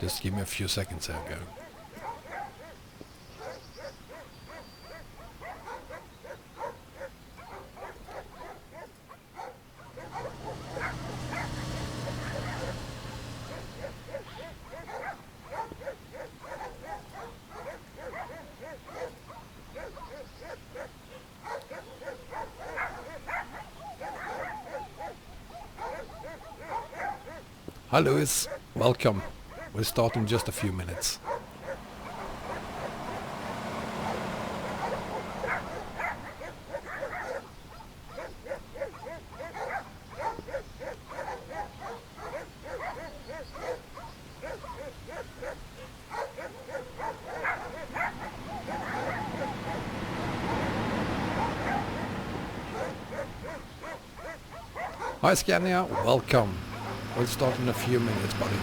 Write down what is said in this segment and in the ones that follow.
Just give me a few seconds here, go. Hi Louis, welcome. We'll start in just a few minutes. Hi Scania, welcome. We'll start in a few minutes, buddy.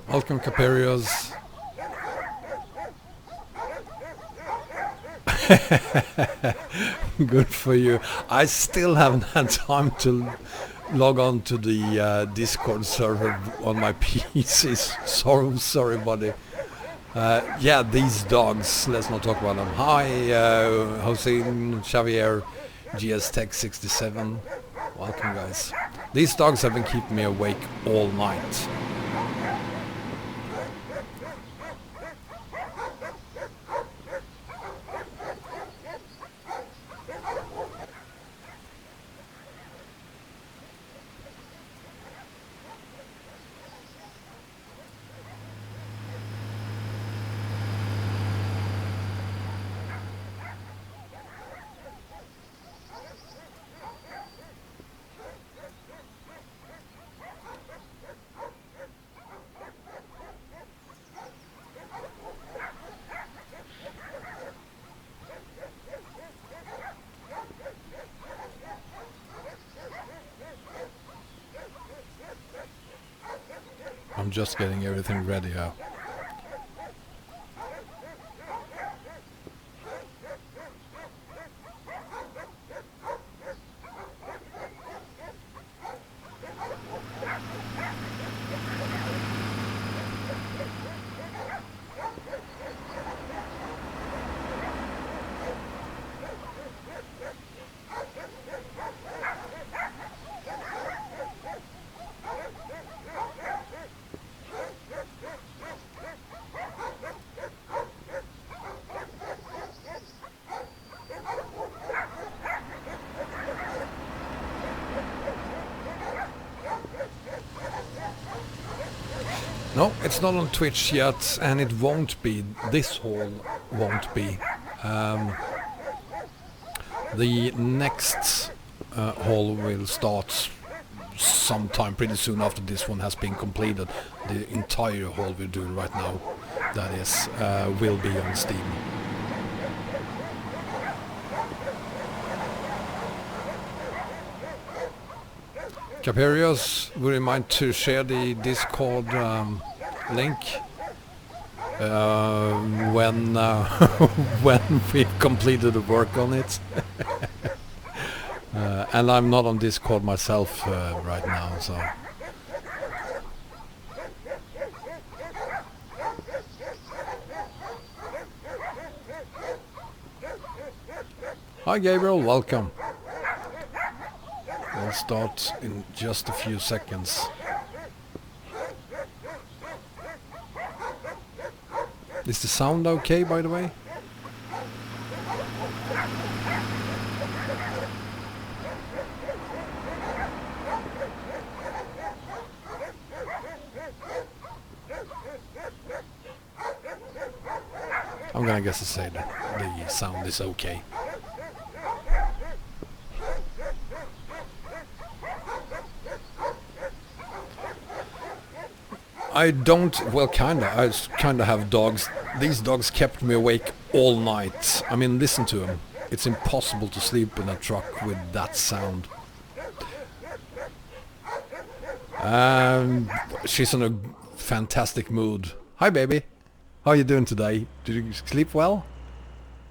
Welcome Caperios. Good for you. I still haven't had time to log on to the Discord server on my PC. Sorry buddy. Yeah, these dogs, let's not talk about them. Hi Hossein, Xavier, GS Tech 67. Welcome guys. These dogs have been keeping me awake all night. I'm just getting everything ready now. No, it's not on Twitch yet, and it won't be. This haul won't be. The next haul will start sometime pretty soon after this one has been completed. The entire haul we're doing right now, that is, will be on Steam. Caperios, would you mind to share the Discord link when when we've completed the work on it? And I'm not on Discord myself right now, so. Hi Gabriel, welcome. We'll start in just a few seconds. Is the sound okay, by the way? I'm gonna guess to say that the sound is okay. I don't, well kinda, I kinda have dogs. These dogs kept me awake all night. I mean, listen to them. It's impossible to sleep in a truck with that sound. She's in a fantastic mood. Hi baby, how are you doing today? Did you sleep well?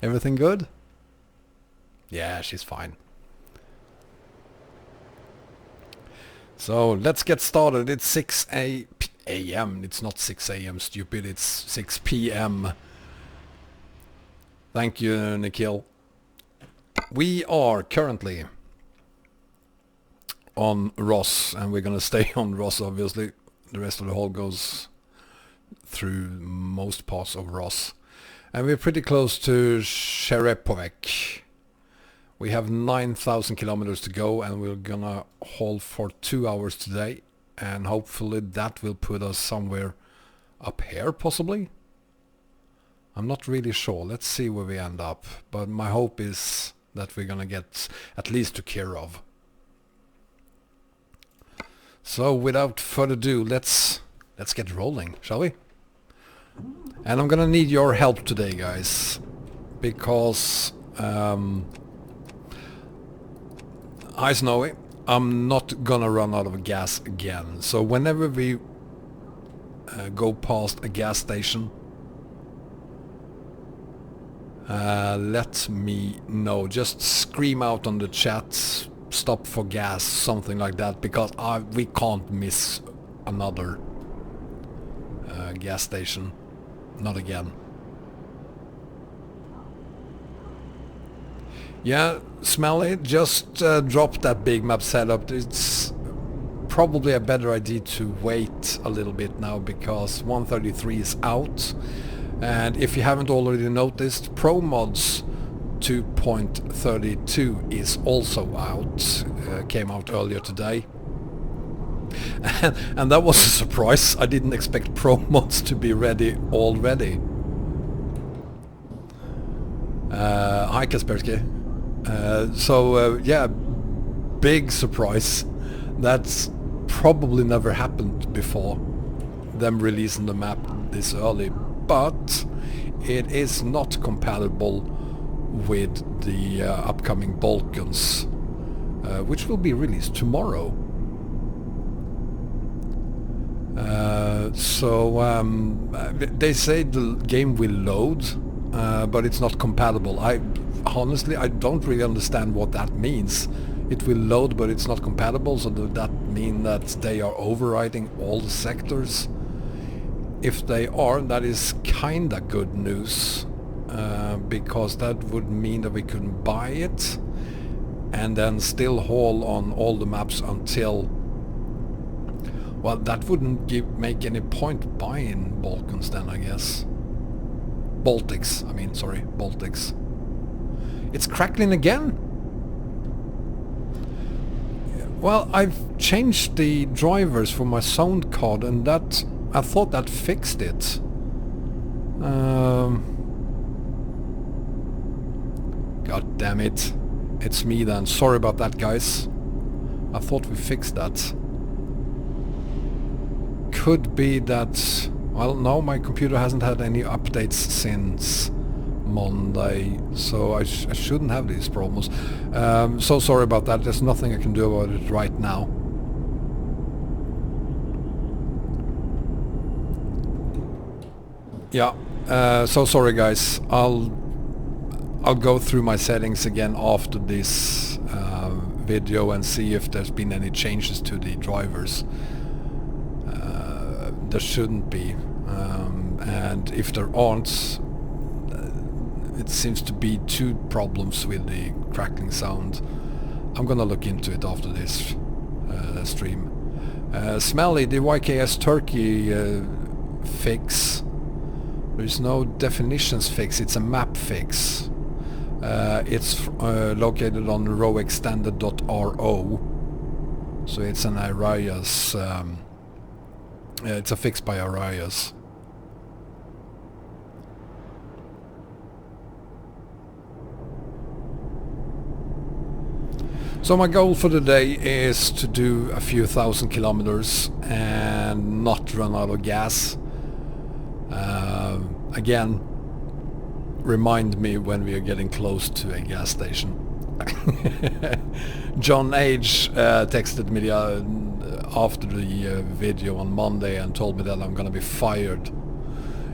Everything good? Yeah, she's fine. So let's get started. It's 6 a.m. It's not 6 a.m. stupid, it's 6 p.m. Thank you, Nikhil. We are currently on Ross, and we're gonna stay on Ross obviously. The rest of the haul goes through most parts of Ross. And we're pretty close to Sherepovec. We have 9,000 kilometers to go, and we're gonna haul for 2 hours today. And hopefully that will put us somewhere up here, possibly? I'm not really sure. Let's see where we end up. But my hope is that we're gonna get at least to Kirov. So without further ado, let's get rolling, shall we? And I'm gonna need your help today, guys, because hi Snowy, I'm not gonna run out of gas again. So whenever we go past a gas station, let me know. Just scream out on the chat, stop for gas, something like that, because we can't miss another gas station. Not again. Yeah, Smelly, just drop that big map setup. It's probably a better idea to wait a little bit now, because 133 is out. And if you haven't already noticed, Promods 2.32 is also out. Came out earlier today. And that was a surprise. I didn't expect Promods to be ready already. Hi Kaspersky. Yeah, big surprise. That's probably never happened before, them releasing the map this early. But it is not compatible with the upcoming Balkans, which will be released tomorrow. They say the game will load, but it's not compatible. Honestly, I don't really understand what that means. It will load, but it's not compatible, so does that mean that they are overriding all the sectors? If they are, that is kinda good news, because that would mean that we couldn't buy it and then still haul on all the maps until... Well, that wouldn't make any point buying Balkans then, I guess. Baltics, I mean, sorry, Baltics. It's crackling again? Well, I've changed the drivers for my sound card, and that... I thought that fixed it. God damn it. It's me then. Sorry about that, guys. I thought we fixed that. Could be that... Well, no, my computer hasn't had any updates since Monday, so I shouldn't have these problems. So sorry about that. There's nothing I can do about it right now. Yeah, so sorry guys. I'll go through my settings again after this video and see if there's been any changes to the drivers. There shouldn't be, and if there aren't, it seems to be two problems with the crackling sound. I'm gonna look into it after this stream. Smelly, the YKS Turkey fix There is no definitions fix, it's a map fix. It's located on rowextended.ro, so it's an Arayas, it's a fix by Arayas. So my goal for the day is to do a few thousand kilometers and not run out of gas. Again, remind me when we are getting close to a gas station. John H texted me after the video on Monday and told me that I'm gonna be fired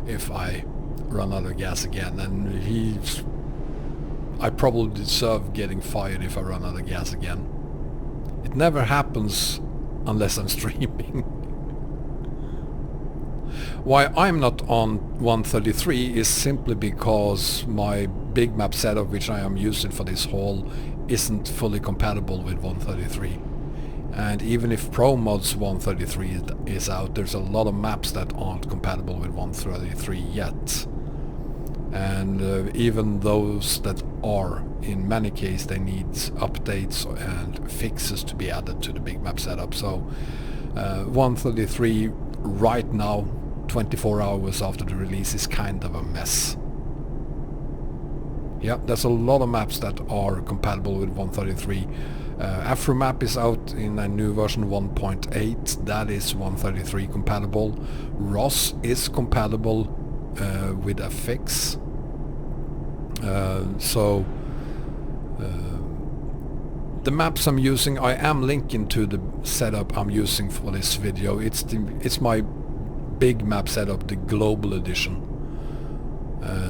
if I run out of gas again, and I probably deserve getting fired if I run out of gas again. It never happens unless I'm streaming. Why I'm not on 133 is simply because my big map setup, which I am using for this haul, isn't fully compatible with 133. And even if Promods 133 is out, there's a lot of maps that aren't compatible with 133 yet. And even those that are, in many cases, they need updates and fixes to be added to the big map setup. So 133 right now, 24 hours after the release, is kind of a mess. Yeah, there's a lot of maps that are compatible with 133. Afromap is out in a new version 1.8, that is 133 compatible. Ross is compatible with a fix. The maps I'm using, I am linking to the setup I'm using for this video. It's my big map setup, the global edition.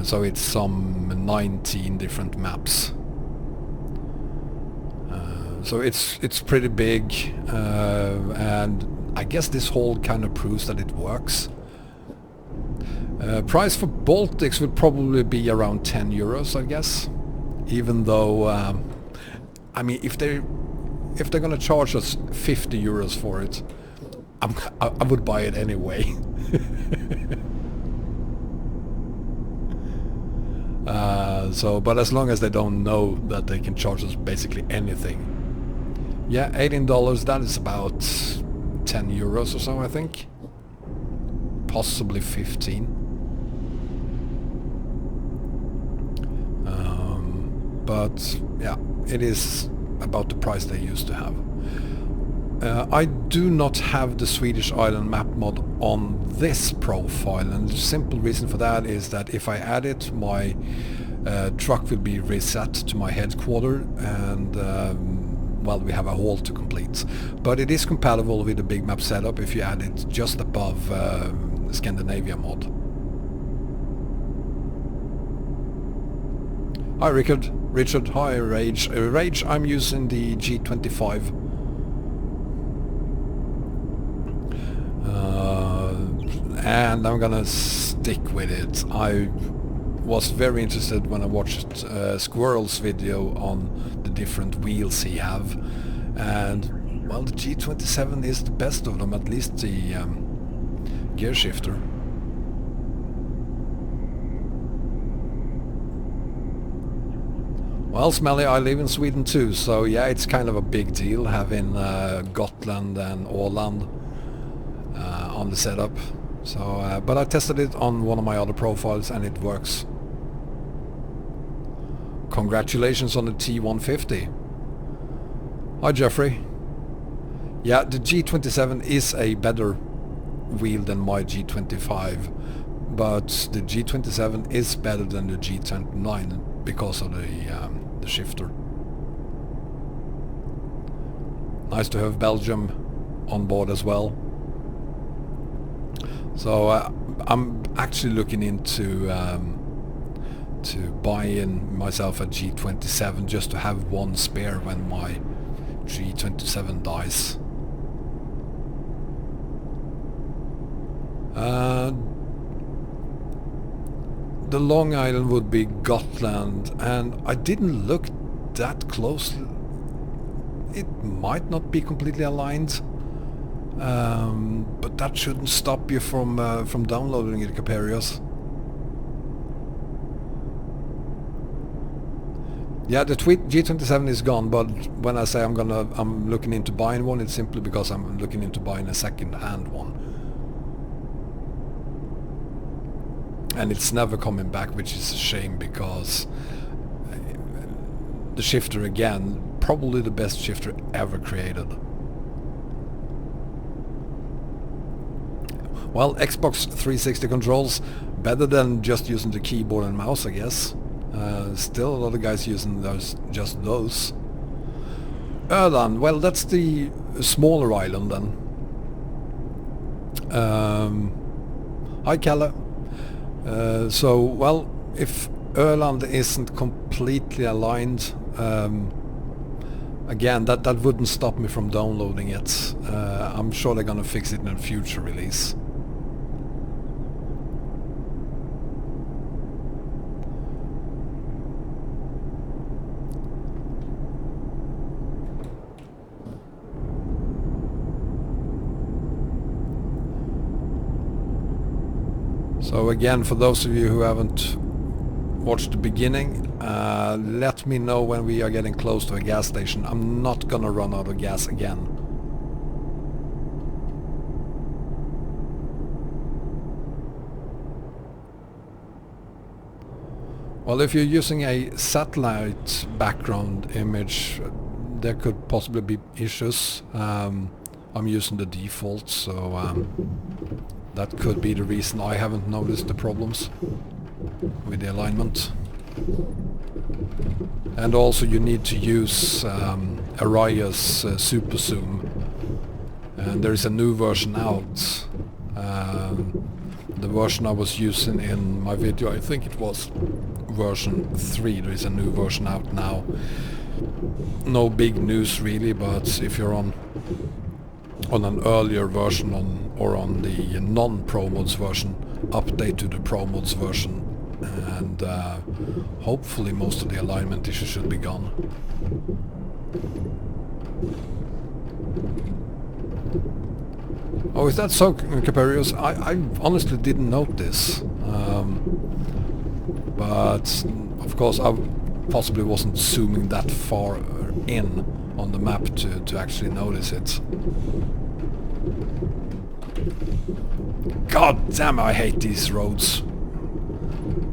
So it's some 19 different maps. So it's pretty big, and I guess this whole kind of proves that it works. Price for Baltics would probably be around 10 euros, I guess. Even though, I mean, if they're gonna charge us 50 euros for it, I would buy it anyway. But as long as they don't know that they can charge us basically anything. Yeah, $18, that is about 10 euros or so, I think. Possibly 15. But yeah, it is about the price they used to have. I do not have the Swedish Island Map mod on this profile, and the simple reason for that is that if I add it, my truck will be reset to my headquarters, and well, we have a haul to complete. But it is compatible with the big map setup if you add it just above Scandinavia Mod. Hi Richard, hi Rage. Rage, I'm using the G25. And I'm gonna stick with it. I was very interested when I watched Squirrel's video on the different wheels he have, and well, the G27 is the best of them, at least the gear shifter. Well, Smelly, I live in Sweden too, so yeah, it's kind of a big deal having Gotland and Åland on the setup. So, but I tested it on one of my other profiles and it works. Congratulations on the T150. Hi Jeffrey. Yeah, the G27 is a better wheel than my G25, but the G27 is better than the G29 because of the shifter. Nice to have Belgium on board as well. So I'm actually looking into to buying myself a G27 just to have one spare when my G27 dies. The Long Island would be Gotland, and I didn't look that closely. It might not be completely aligned, but that shouldn't stop you from downloading it, Caperius. Yeah, the G27 is gone, but when I say I'm looking into buying one, it's simply because I'm looking into buying a second-hand one. And it's never coming back, which is a shame, because the shifter, again, probably the best shifter ever created. Well, Xbox 360 controls, better than just using the keyboard and mouse, I guess. Still a lot of guys using just those. Öland, well, that's the smaller island then. Hi Kalle. So, well, if Öland isn't completely aligned, again, that wouldn't stop me from downloading it. I'm sure they're gonna fix it in a future release. So again, for those of you who haven't watched the beginning, let me know when we are getting close to a gas station. I'm not gonna run out of gas again. Well, if you're using a satellite background image, there could possibly be issues. I'm using the default, so that could be the reason I haven't noticed the problems with the alignment. And also you need to use Arayas Super Zoom, and there is a new version out. The version I was using in my video, I think it was version 3, there is a new version out now. No big news really, but if you're on an earlier version or on the non-Promods version, update to the Promods version, and hopefully most of the alignment issues should be gone. Oh, is that so, Caperius? I honestly didn't note this, but of course I possibly wasn't zooming that far in on the map to actually notice it. God damn, I hate these roads.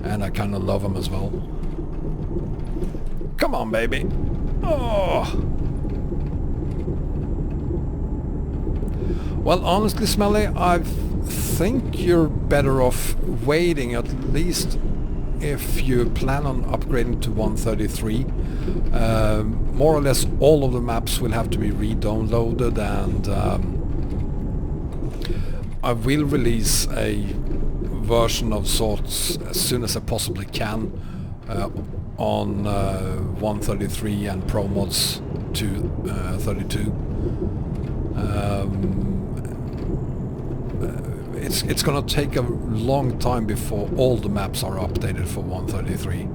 And I kind of love them as well. Come on, baby. Oh. Well, honestly, Smelly, I think you're better off waiting, at least if you plan on upgrading to 133. More or less all of the maps will have to be re-downloaded, and I will release a version of sorts as soon as I possibly can on 133 and Promods to 32. It's gonna take a long time before all the maps are updated for 133.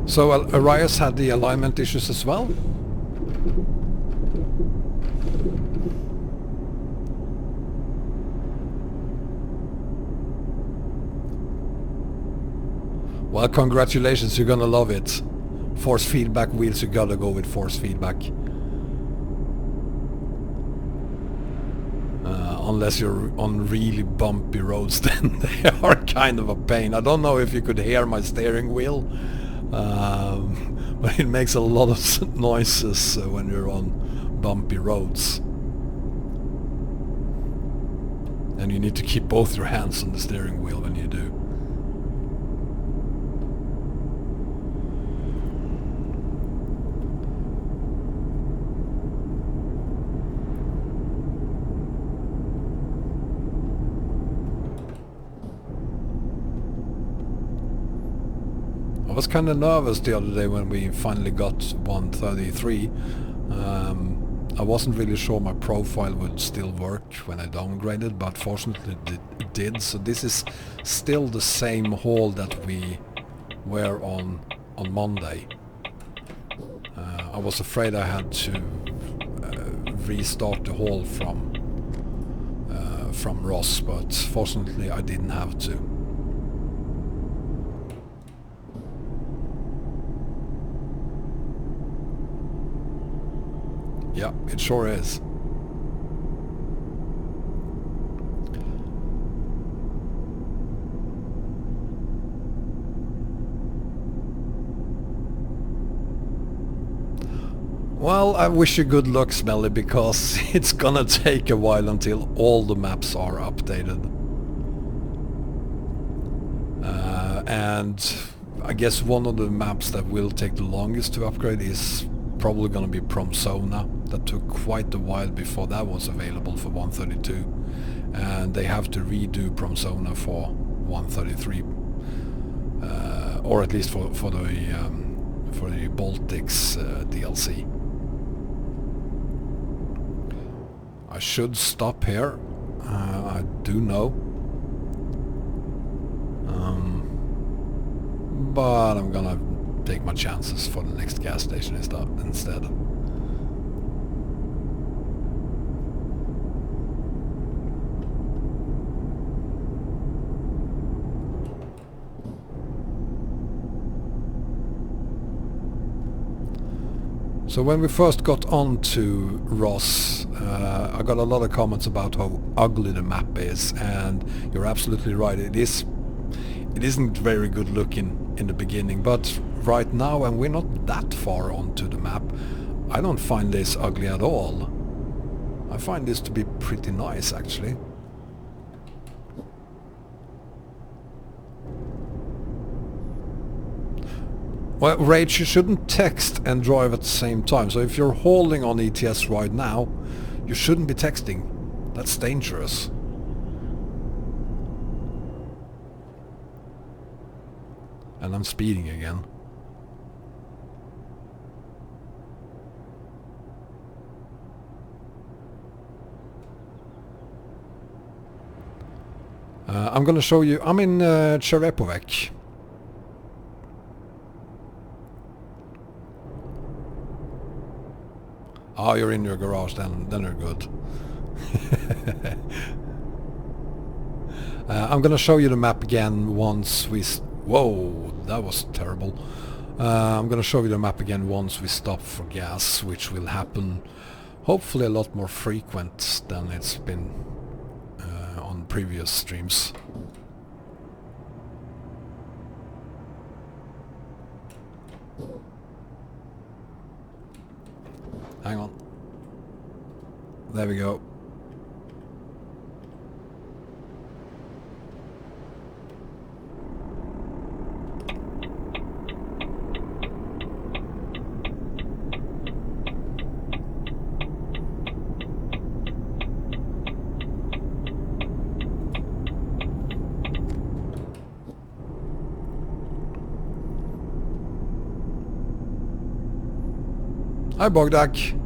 So Arayas had the alignment issues as well? Well, congratulations, you're gonna love it. Force feedback wheels, you gotta go with force feedback. Unless you're on really bumpy roads, then they are kind of a pain. I don't know if you could hear my steering wheel, but it makes a lot of noises when you're on bumpy roads. And you need to keep both your hands on the steering wheel when you do. I was kind of nervous the other day when we finally got 133. I wasn't really sure my profile would still work when I downgraded, but fortunately it did. So this is still the same haul that we were on Monday. I was afraid I had to restart the haul from Ross, but fortunately I didn't have to. Yeah, it sure is. Well, I wish you good luck, Smelly, because it's gonna take a while until all the maps are updated. And I guess one of the maps that will take the longest to upgrade is probably gonna be Promods. That took quite a while before that was available for 132. And they have to redo Promods for 133. Or at least for the Baltics DLC. I should stop here. I do know. But I'm gonna take my chances for the next gas station instead. So when we first got onto Ross, I got a lot of comments about how ugly the map is, and you're absolutely right. It isn't very good looking in the beginning, but right now, and we're not that far onto the map, I don't find this ugly at all. I find this to be pretty nice, actually. Well, Rage, you shouldn't text and drive at the same time. So if you're holding on ETS right now, you shouldn't be texting. That's dangerous. And I'm speeding again. I'm gonna show you. I'm in Cherepovec. Oh, you're in your garage, then you're good. I'm gonna show you the map again once we... Whoa, that was terrible. I'm gonna show you the map again once we stop for gas, which will happen hopefully a lot more frequent than it's been on previous streams. Hang on. There we go. Hi Bogdak.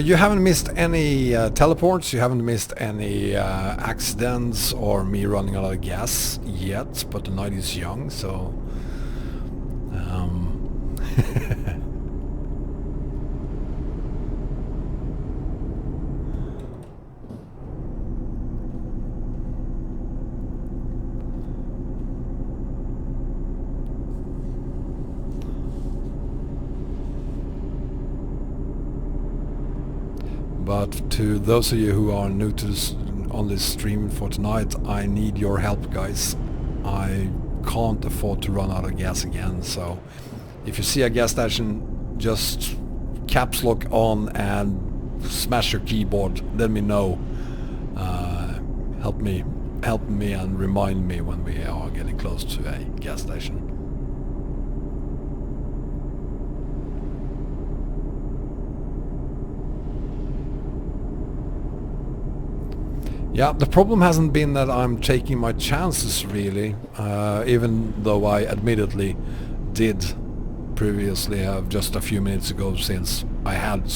You haven't missed any teleports, you haven't missed any accidents or me running out of gas yet, but the night is young, so... But to those of you who are new to this, on this stream for tonight, I need your help, guys. I can't afford to run out of gas again, so if you see a gas station, just caps lock on and smash your keyboard. Let me know. Help me and remind me when we are getting close to a gas station. Yeah, the problem hasn't been that I'm taking my chances, really, even though I admittedly did previously have just a few minutes ago, since I had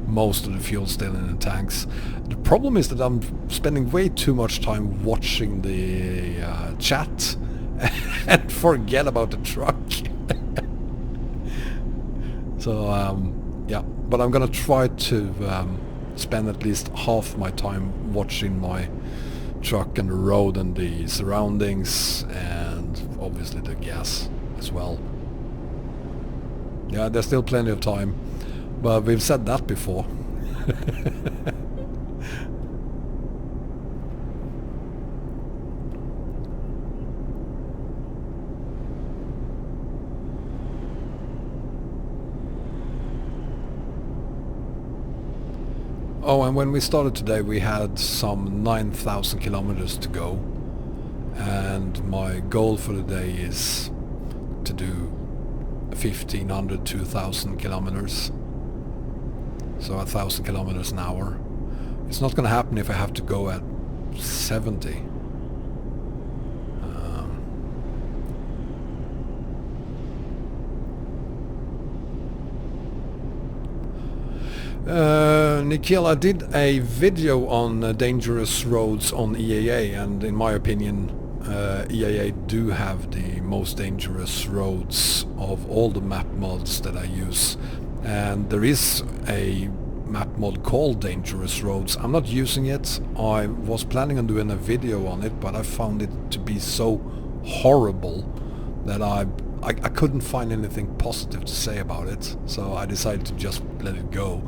most of the fuel still in the tanks. The problem is that I'm spending way too much time watching the chat and forget about the truck. So, yeah, but I'm gonna try to spend at least half my time watching my truck and the road and the surroundings, and obviously the gas as well. Yeah, there's still plenty of time, but we've said that before. Oh, and when we started today we had some 9,000 kilometers to go, and my goal for the day is to do 1,500, 2,000 kilometers, so 1,000 kilometers an hour. It's not gonna happen if I have to go at 70. Nikhil, I did a video on dangerous roads on EAA, and in my opinion EAA do have the most dangerous roads of all the map mods that I use, and there is a map mod called Dangerous Roads. I'm not using it. I was planning on doing a video on it, but I found it to be so horrible that I couldn't find anything positive to say about it, so I decided to just let it go.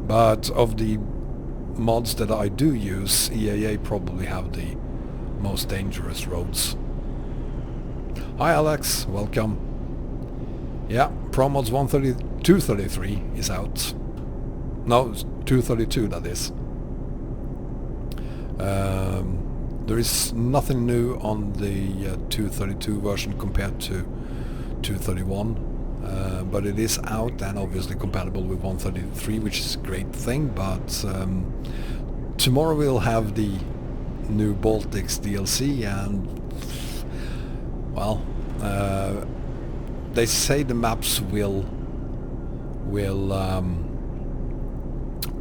But of the mods that I do use, EAA probably have the most dangerous roads. Hi Alex, welcome. Yeah, Promods 233 is out. No, 232 that is. There is nothing new on the 232 version compared to 231. But it is out and obviously compatible with 133, which is a great thing. But tomorrow we'll have the new Baltics DLC, and well, they say the maps will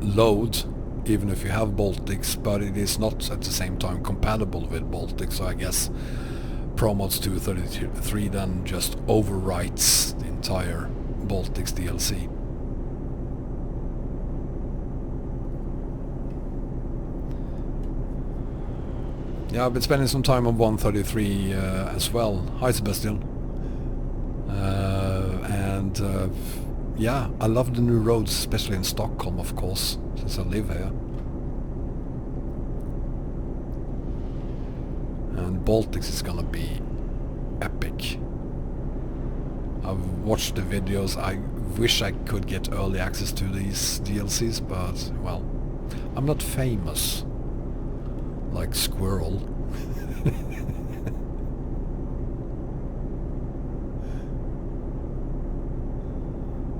load even if you have Baltics, but it is not at the same time compatible with Baltics, so I guess Promods 233 then just overwrites the entire Baltics DLC. Yeah, I've been spending some time on 133 as well. Hi Sebastian. Yeah, I love the new roads, especially in Stockholm, of course, since I live here. And Baltics is gonna be epic. I've watched the videos. I wish I could get early access to these DLCs, but well, I'm not famous like Squirrel.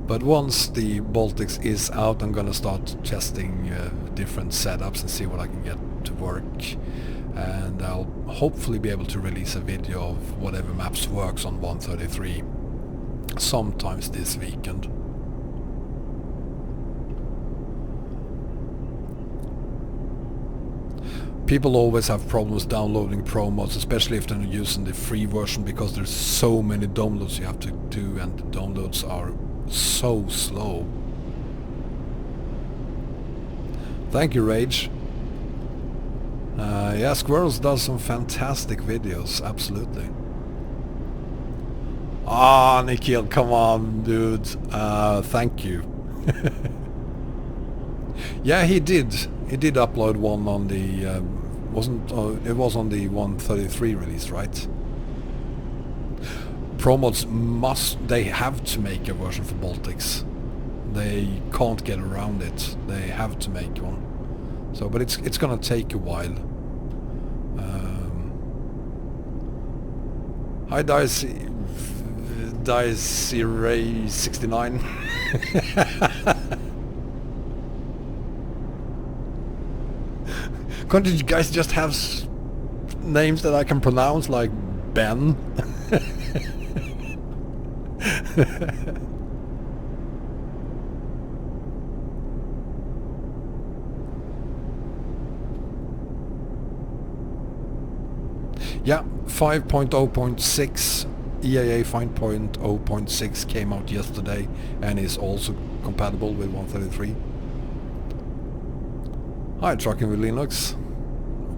But once the Baltics is out, I'm gonna start testing different setups and see what I can get to work, and I'll hopefully be able to release a video of whatever maps works on 133 sometimes this weekend. People always have problems downloading Promods, especially if they're using the free version, because there's so many downloads you have to do and the downloads are so slow. Thank you, Rage. Yeah, Squirrels does some fantastic videos, absolutely. Ah, Nikhil, come on, dude. Thank you. Yeah, he did. He did upload one on the it was on the 133 release, right? Promods they have to make a version for Baltics. They can't get around it. They have to make one. So, but it's gonna take a while. Hi Dice Ray 69. Can't you guys just have names that I can pronounce, like Ben? Yeah, 5.0.6 EAA 5.0.6 came out yesterday and is also compatible with 133. Hi, Trucking with Linux.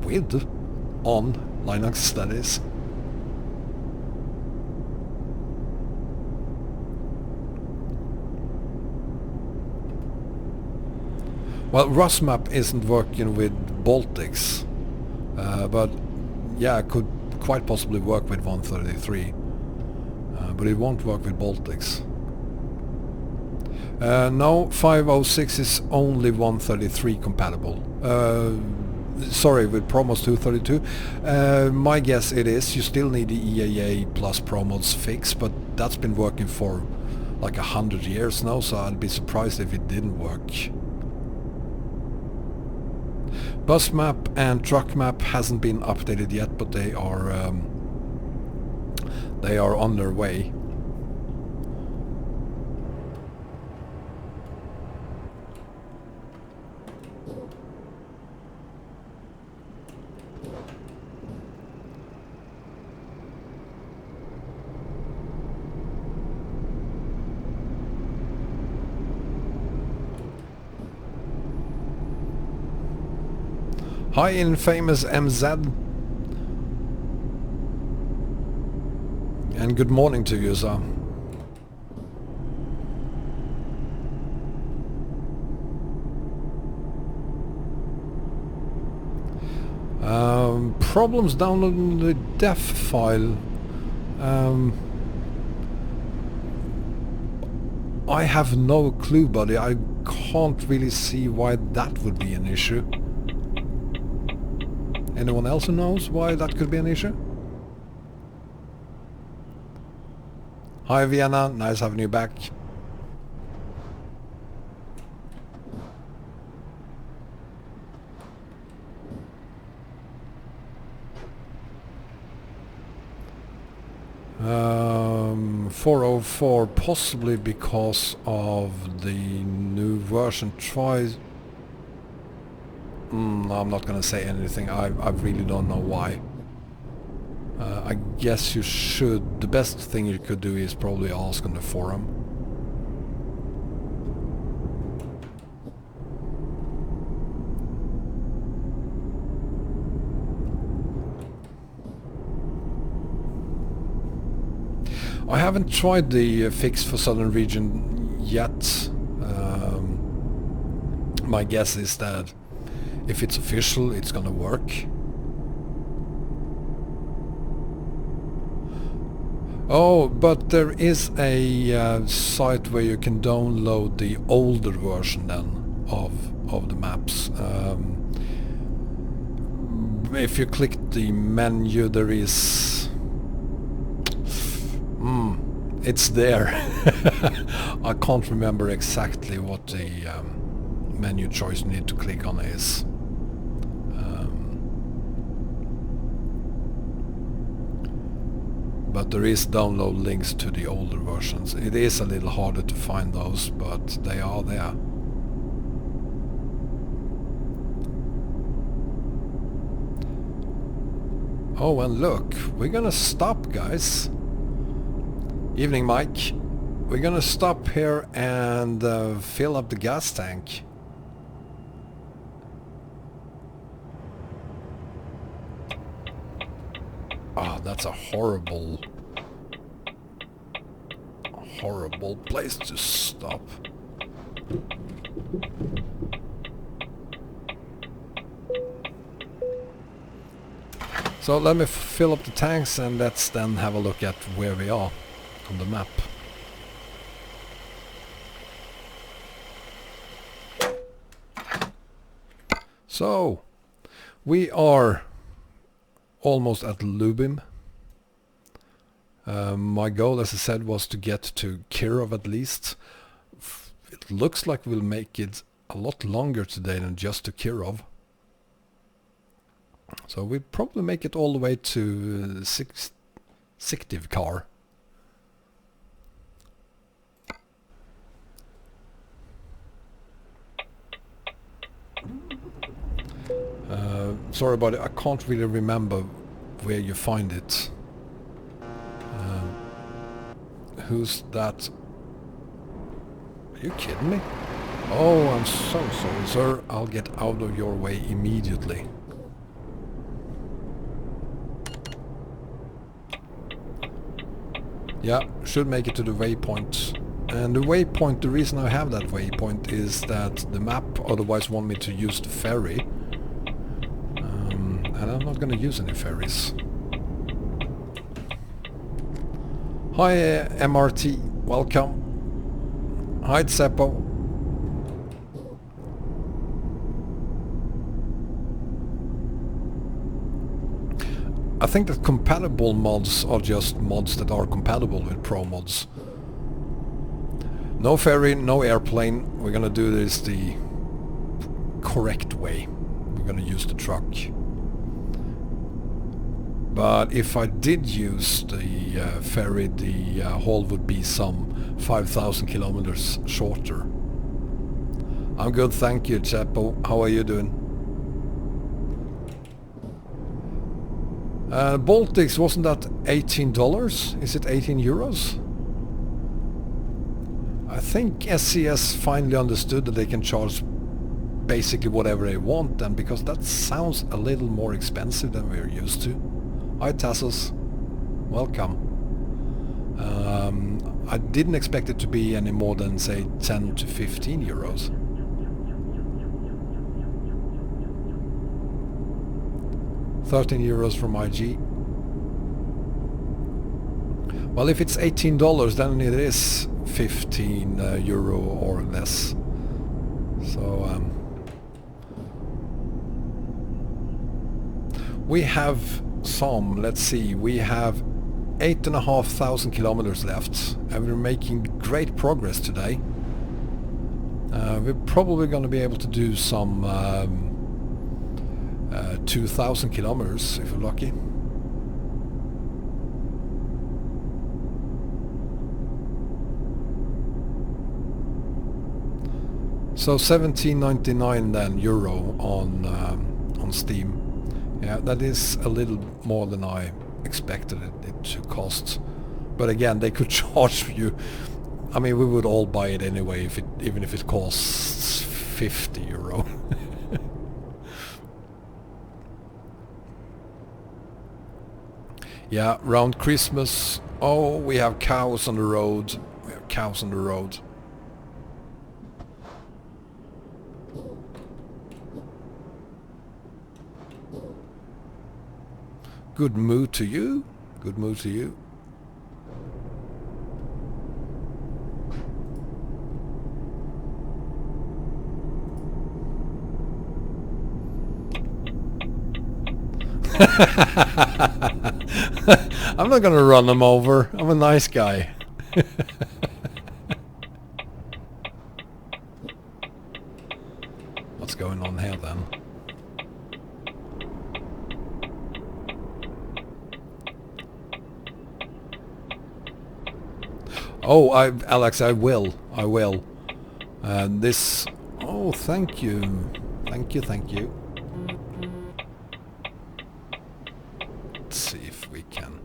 With on Linux, that is. Well, RusMap isn't working with Baltics, but yeah, it could quite possibly work with 133, but it won't work with Baltics. No, 506 is only 133 compatible. Sorry, with Promods 232. My guess it is. You still need the EAA plus Promods fix, but that's been working for like 100 years now, so I'd be surprised if it didn't work. Bus map and truck map hasn't been updated yet, but they are on their way. Hi, infamous MZ. And good morning to you, sir. Problems downloading the def file. I have no clue, buddy. I can't really see why that would be an issue. Anyone else who knows why that could be an issue? Hi Vienna, nice having you back. Um, 404, possibly because of the new version. No, I'm not gonna say anything. I really don't know why. I guess you should. The best thing you could do is probably ask on the forum. I haven't tried the fix for Southern Region yet. My guess is that if it's official, it's gonna work. Oh, but there is a site where you can download the older version then of the maps. If you click the menu, there is... it's there. I can't remember exactly what the menu choice you need to click on is. But there is download links to the older versions. It is a little harder to find those, but they are there. Oh, and look, we're gonna stop, guys. Evening, Mike. We're gonna stop here and fill up the gas tank. Ah, that's a horrible place to stop. So let me fill up the tanks and let's then have a look at where we are on the map. So we are almost at Lubim. My goal, as I said, was to get to Kirov at least. It looks like we'll make it a lot longer today than just to Kirov. So we'll probably make it all the way to Syktyvkar. Sorry about it, I can't really remember where you find it. Who's that? Are you kidding me? Oh, I'm so sorry, sir. I'll get out of your way immediately. Yeah, should make it to the waypoint. And the waypoint, the reason I have that waypoint is that the map otherwise want me to use the ferry. And I'm not gonna use any ferries. Hi MRT, welcome. Hi Tseppo. I think that compatible mods are just mods that are compatible with Promods. No ferry, no airplane. We're gonna do this the correct way. We're gonna use the truck. But if I did use the ferry, the haul would be some 5,000 kilometers shorter. I'm good, thank you, Chapo. How are you doing? Baltics, wasn't that $18? Is it 18 euros? I think SCS finally understood that they can charge basically whatever they want, and because that sounds a little more expensive than we're used to. Hi Tassos, welcome. I didn't expect it to be any more than say 10 to 15 euros. €13 from IG. Well, if it's $18, then it is 15 euro or less. So we have some, let's see, we have 8,500 kilometers left, and we're making great progress today. We're probably going to be able to do some 2,000 kilometers if we're lucky. So 17.99 then euro on Steam. Yeah, that is a little more than I expected it to cost. But again, they could charge you. I mean, we would all buy it anyway, even if it costs 50 euro. Yeah, around Christmas. Oh, we have cows on the road. We have cows on the road. Good mood to you. Good mood to you. I'm not gonna run them over. I'm a nice guy. What's going on here then? Oh, Alex, I will. This... Oh, thank you. Thank you. Let's see if we can...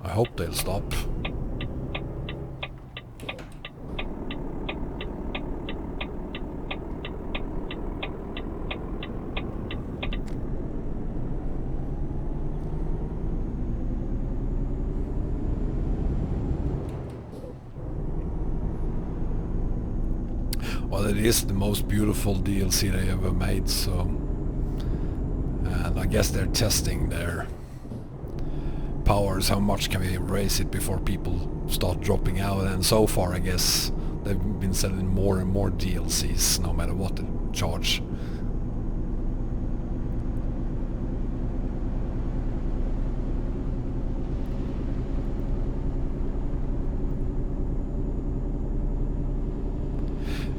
I hope they'll stop. Well, it is the most beautiful DLC they ever made, so... And I guess they're testing their powers, how much can we raise it before people start dropping out, and so far I guess they've been selling more and more DLCs, no matter what they charge.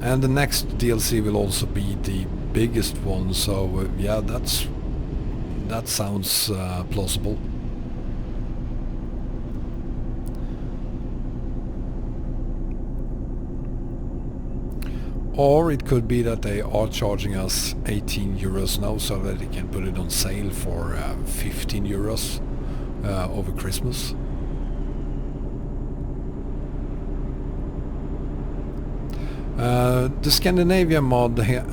And the next DLC will also be the biggest one, so yeah, that sounds plausible. Or it could be that they are charging us 18 euros now so that they can put it on sale for 15 euros over Christmas. The Scandinavia Mod there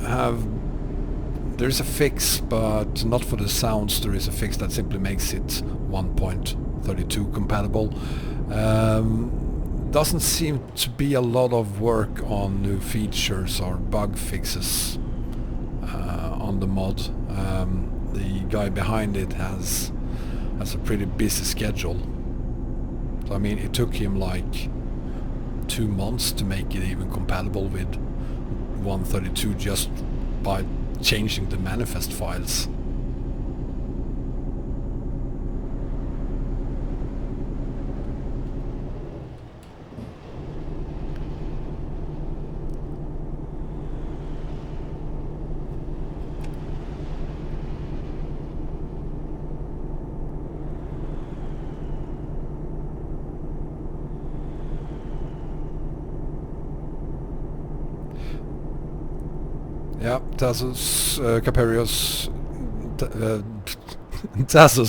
is a fix, but not for the sounds. There is a fix that simply makes it 1.32 compatible. Doesn't seem to be a lot of work on new features or bug fixes on the mod. The guy behind it has a pretty busy schedule. So, I mean, it took him like 2 months to make it even compatible with 132 just by changing the manifest files. Yeah, Tassos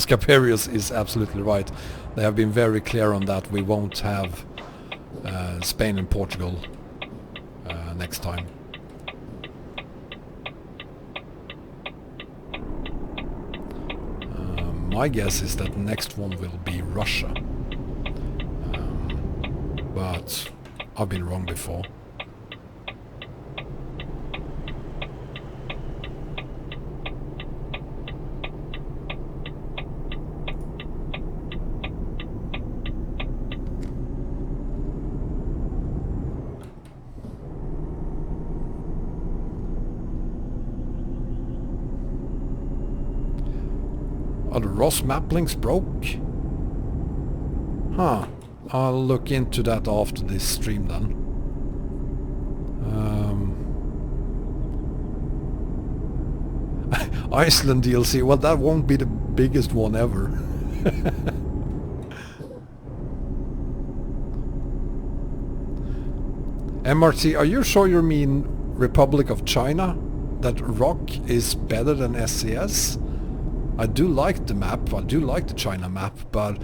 Caperius is absolutely right. They have been very clear on that. We won't have Spain and Portugal next time. My guess is that next one will be Russia. But I've been wrong before. Are the Ross map links broke? Huh. I'll look into that after this stream then. Iceland DLC, well, that won't be the biggest one ever. MRT, are you sure you mean Republic of China? That rock is better than SCS? I do like the map, I do like the China map, but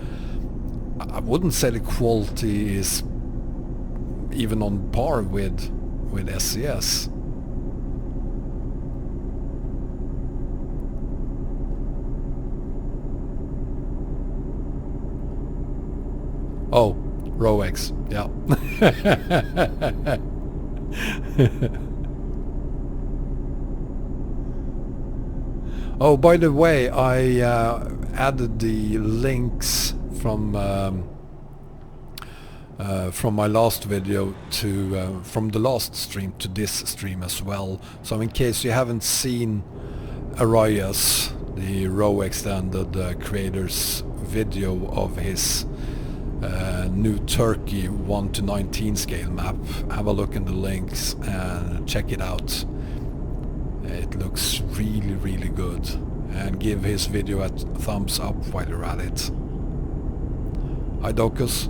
I wouldn't say the quality is even on par with SCS. Oh, RowX, yeah. Oh, by the way, I added the links from my last video to from the last stream to this stream as well. So in case you haven't seen Arayas, the row extended creator's video of his new Turkey 1:19 scale map, have a look in the links and check it out. It looks really good, and give his video a thumbs up while you're at it. Hi Docus.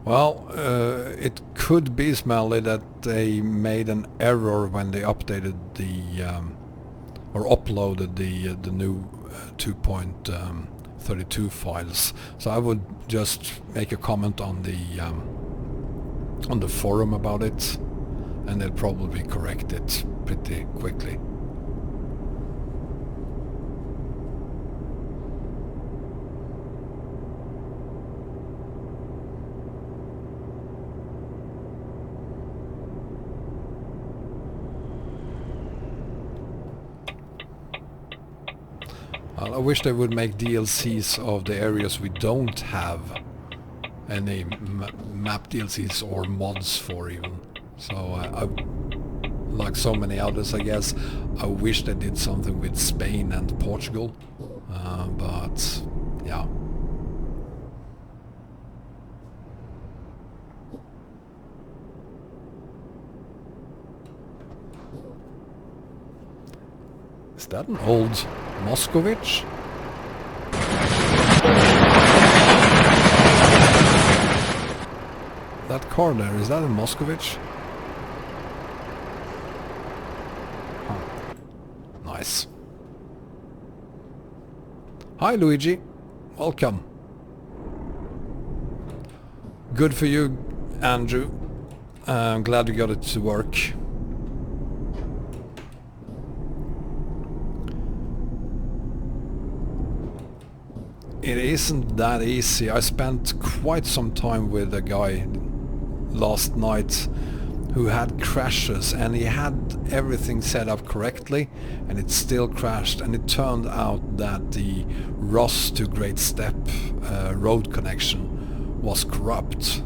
Well, it could be, Smelly, that they made an error when they updated the or uploaded the new 2.32 files. So I would just make a comment on the forum about it, and they'll probably correct it pretty quickly. I wish they would make DLCs of the areas we don't have any map DLCs or mods for even. So like so many others, I guess. I wish they did something with Spain and Portugal, but yeah. Is that an old Moscovich? That car there, is that a Moscovich? Huh. Nice. Hi Luigi, welcome. Good for you, Andrew. I'm glad you got it to work. It isn't that easy. I spent quite some time with a guy last night who had crashes, and he had everything set up correctly and it still crashed, and it turned out that the Ross to Great Step road connection was corrupt.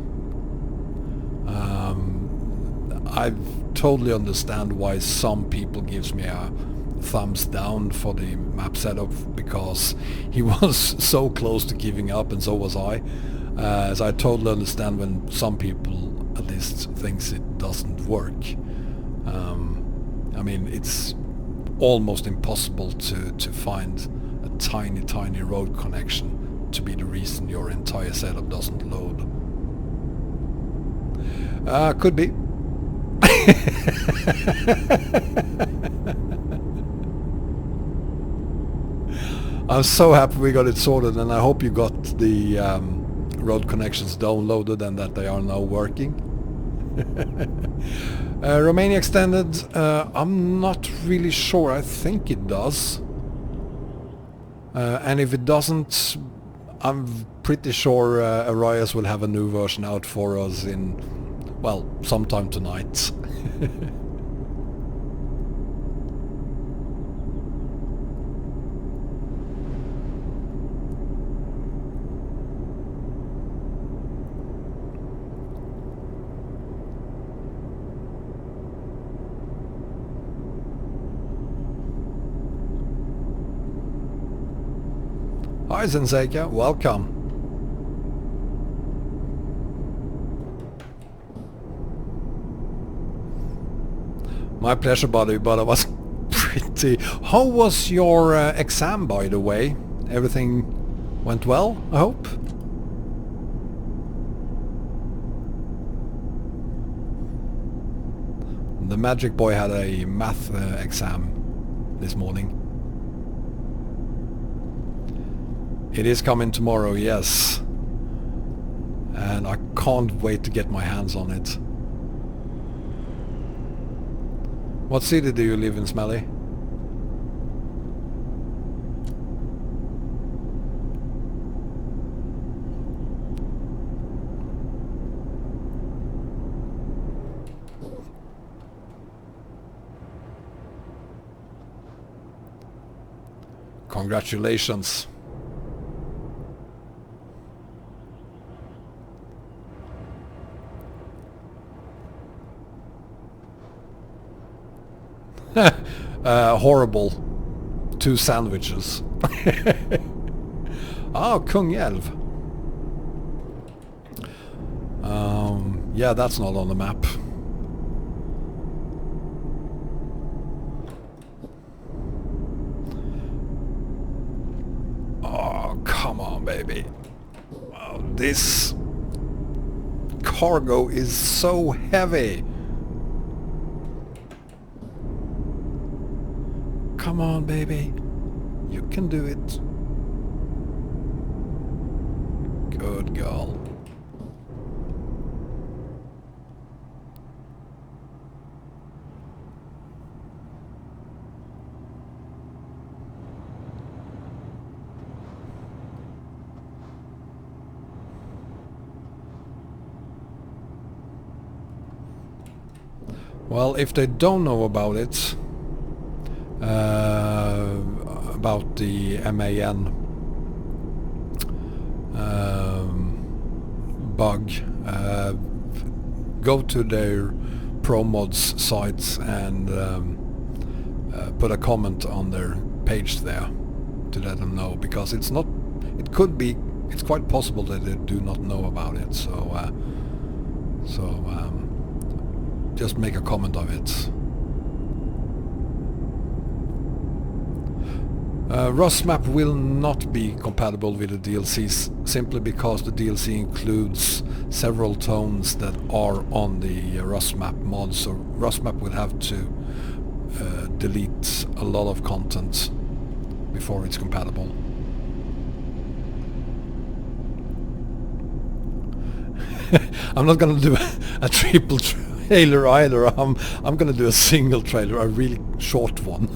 I totally understand why some people gives me a thumbs down for the map setup, because he was so close to giving up, and so was I. So I totally understand when some people at least thinks it doesn't work. I mean, it's almost impossible to find a tiny road connection to be the reason your entire setup doesn't load. Could be. I'm so happy we got it sorted, and I hope you got the road connections downloaded and that they are now working. Romania extended, I'm not really sure. I think it does. And if it doesn't, I'm pretty sure Arayas will have a new version out for us in, well, sometime tonight. Hi Zenseika, welcome. My pleasure, buddy, but I was pretty... How was your exam, by the way? Everything went well, I hope? The Magic Boy had a math exam this morning. It is coming tomorrow, yes. And I can't wait to get my hands on it. What city do you live in, Smelly? Congratulations. Horrible. 2 sandwiches. Oh, Kungälv. Yeah, that's not on the map. Oh, come on, baby. Oh, this cargo is so heavy. Come on, baby. You can do it. Good girl. Well, if they don't know about it, about the MAN bug, go to their Promods site and put a comment on their page there to let them know, because it's quite possible that they do not know about it, so just make a comment of it. Rust map will not be compatible with the DLCs, simply because the DLC includes several tones that are on the Rust map mod, so Rust map will have to delete a lot of content before it's compatible. I'm not gonna do a triple trailer either. I'm gonna do a single trailer, a really short one.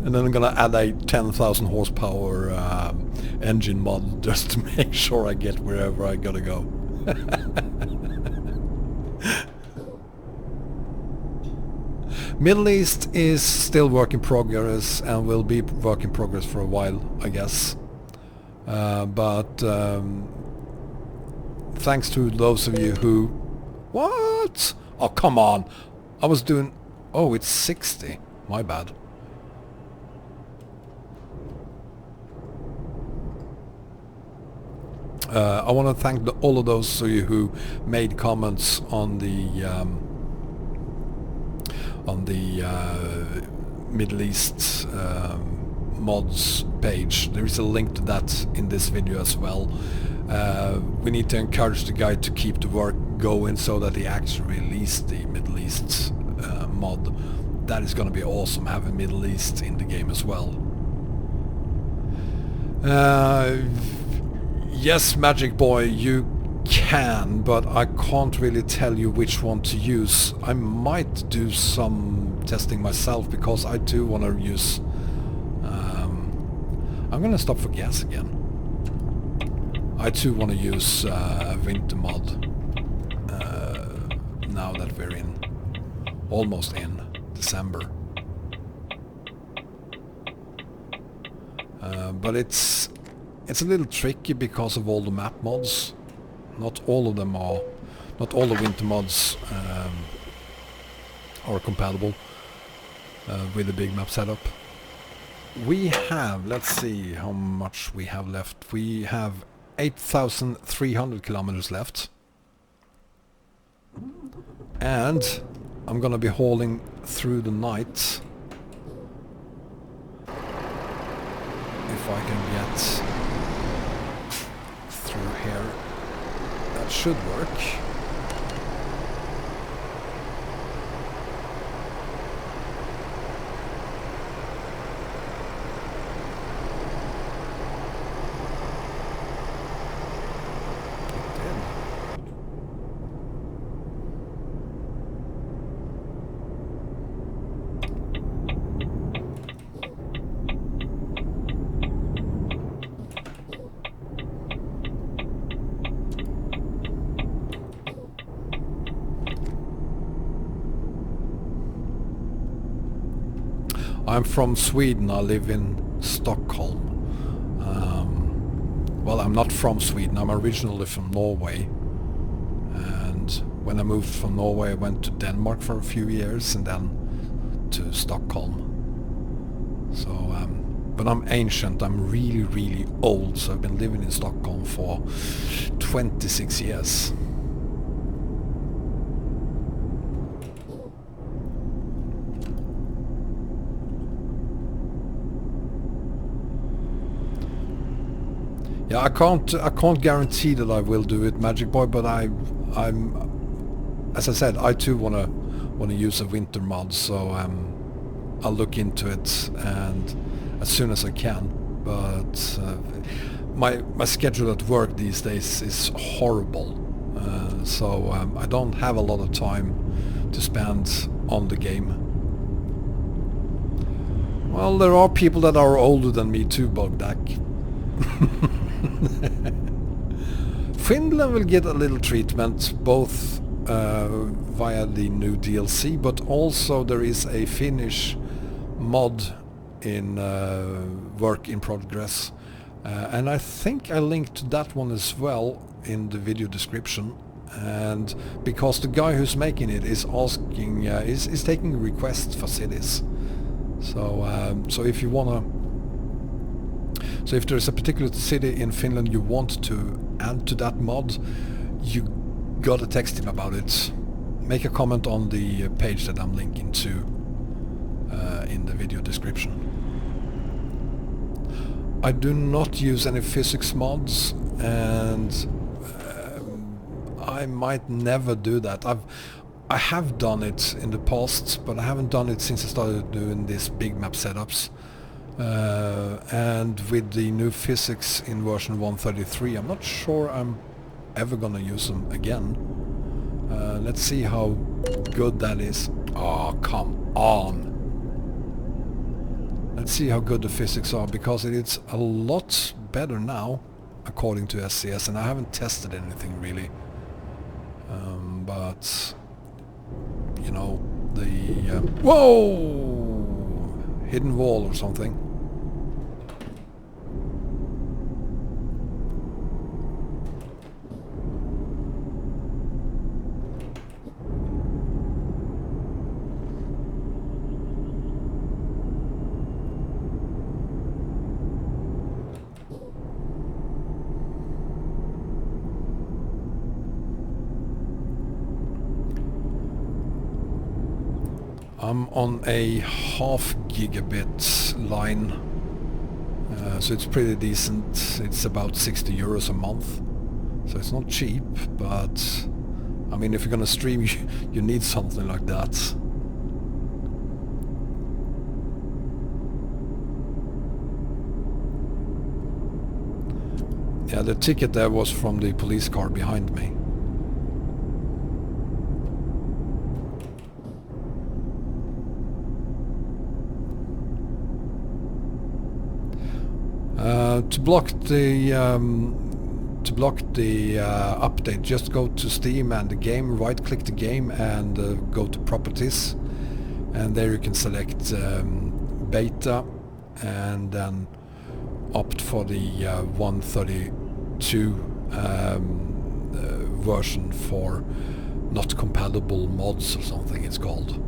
And then I'm gonna add a 10,000 horsepower engine mod just to make sure I get wherever I gotta go. Middle East is still work in progress and will be work in progress for a while, I guess. But thanks to those of you who... What? Oh, come on. I was doing... Oh, it's 60. My bad. I want to thank all of those of you who made comments on the Middle East mods page. There is a link to that in this video as well. We need to encourage the guy to keep the work going so that he actually release the Middle East mod. That is going to be awesome, having Middle East in the game as well. Yes, Magic Boy, you can, but I can't really tell you which one to use. I might do some testing myself, because I do want to use... I'm going to stop for gas again. I too want to use a winter mod now that we're almost in December. But it's a little tricky because of all the map mods. Not all of them are... Not all the winter mods are compatible with the big map setup. We have... Let's see how much we have left. We have 8,300 kilometers left. And I'm gonna be hauling through the night. If I can get through here, that should work. I'm from Sweden. I live in Stockholm. Well, I'm not from Sweden. I'm originally from Norway. And when I moved from Norway, I went to Denmark for a few years and then to Stockholm. So, but I'm ancient. I'm really, really old. So I've been living in Stockholm for 26 years. Yeah, I can't guarantee that I will do it, Magic Boy, but I'm as I said, I too wanna use a winter mod, so I'll look into it and as soon as I can. But my schedule at work these days is horrible, so I don't have a lot of time to spend on the game. Well, there are people that are older than me too, Bogdak. Finland will get a little treatment, both via the new DLC, but also there is a Finnish mod in work in progress, and I think I linked to that one as well in the video description. and because the guy who's making it is asking, is taking requests for cities. So if you wanna, so if there's a particular city in Finland you want to add to that mod, you gotta text him about it. Make a comment on the page that I'm linking to in the video description. I do not use any physics mods, and I might never do that. I have done it in the past, but I haven't done it since I started doing these big map setups. And with the new physics in version 133, I'm not sure I'm ever gonna use them again. Let's see how good that is. Oh, come on! Let's see how good the physics are, because it's a lot better now, according to SCS, and I haven't tested anything really. But you know, the whoa, hidden wall or something. I'm on a half gigabit line, so it's pretty decent. It's about 60 euros a month, so it's not cheap, but I mean, if you're gonna stream, you need something like that. Yeah, the ticket there was from the police car behind me. To block the update, just go to Steam and the game, right-click the game, and go to Properties, and there you can select Beta, and then opt for the 132 version for not compatible mods or something it's called.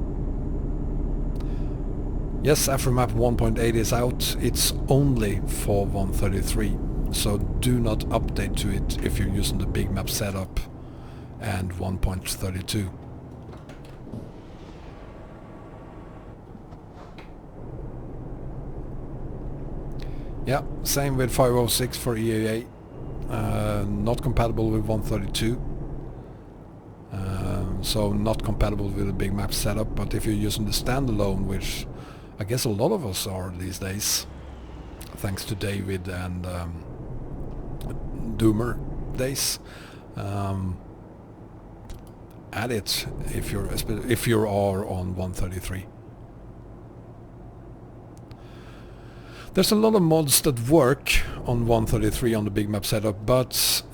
Yes, AfroMap 1.8 is out. It's only for 133, so do not update to it if you're using the big map setup and 1.32. Yeah, same with 506 for EAA. Not compatible with 132. So not compatible with the big map setup, but if you're using the standalone, which I guess a lot of us are these days, thanks to David and Doomer days. Add it if you are on 133. There's a lot of mods that work on 133 on the big map setup, but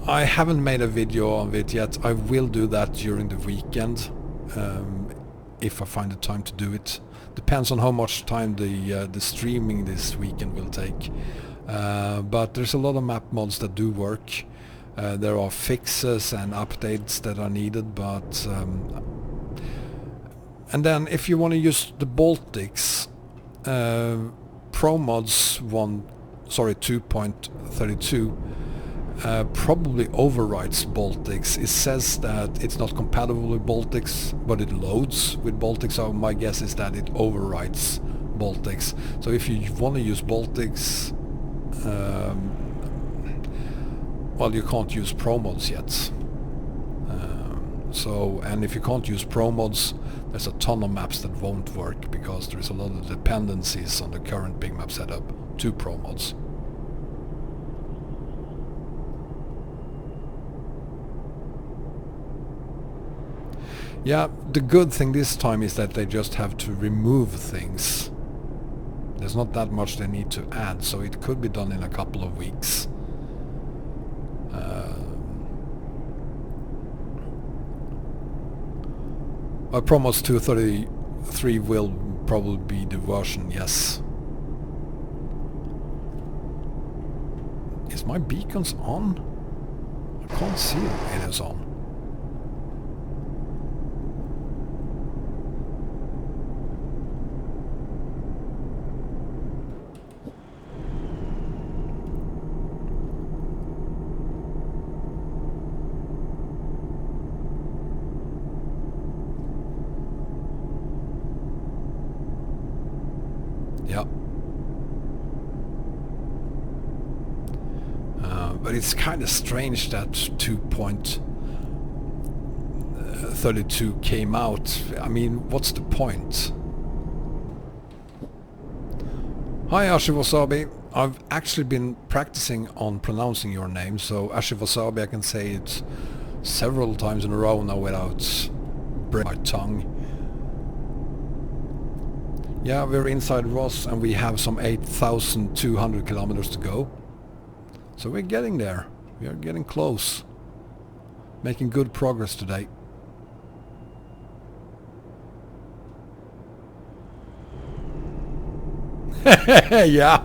I haven't made a video of it yet. I will do that during the weekend. If I find the time to do it. Depends on how much time the streaming this weekend will take. But there's a lot of map mods that do work. There are fixes and updates that are needed, but and then if you want to use the Baltics, Promods 2.32 probably overwrites Baltics. It says that it's not compatible with Baltics, but it loads with Baltics, so my guess is that it overwrites Baltics. So if you want to use Baltics, well, you can't use Promods yet. And if you can't use Promods, there's a ton of maps that won't work, because there's a lot of dependencies on the current big map setup to Promods. Yeah, the good thing this time is that they just have to remove things. There's not that much they need to add, so it could be done in a couple of weeks. Promods 233 will probably be the version, yes. Is my beacons on? I can't see it is on. Yeah. But it's kind of strange that 2.32 came out. I mean, what's the point? Hi Ashi Wasabi. I've actually been practicing on pronouncing your name, so Ashi Wasabi, I can say it several times in a row now without breaking my tongue. Yeah, we're inside Ross and we have some 8,200 kilometers to go. So we're getting there. We are getting close. Making good progress today. Yeah.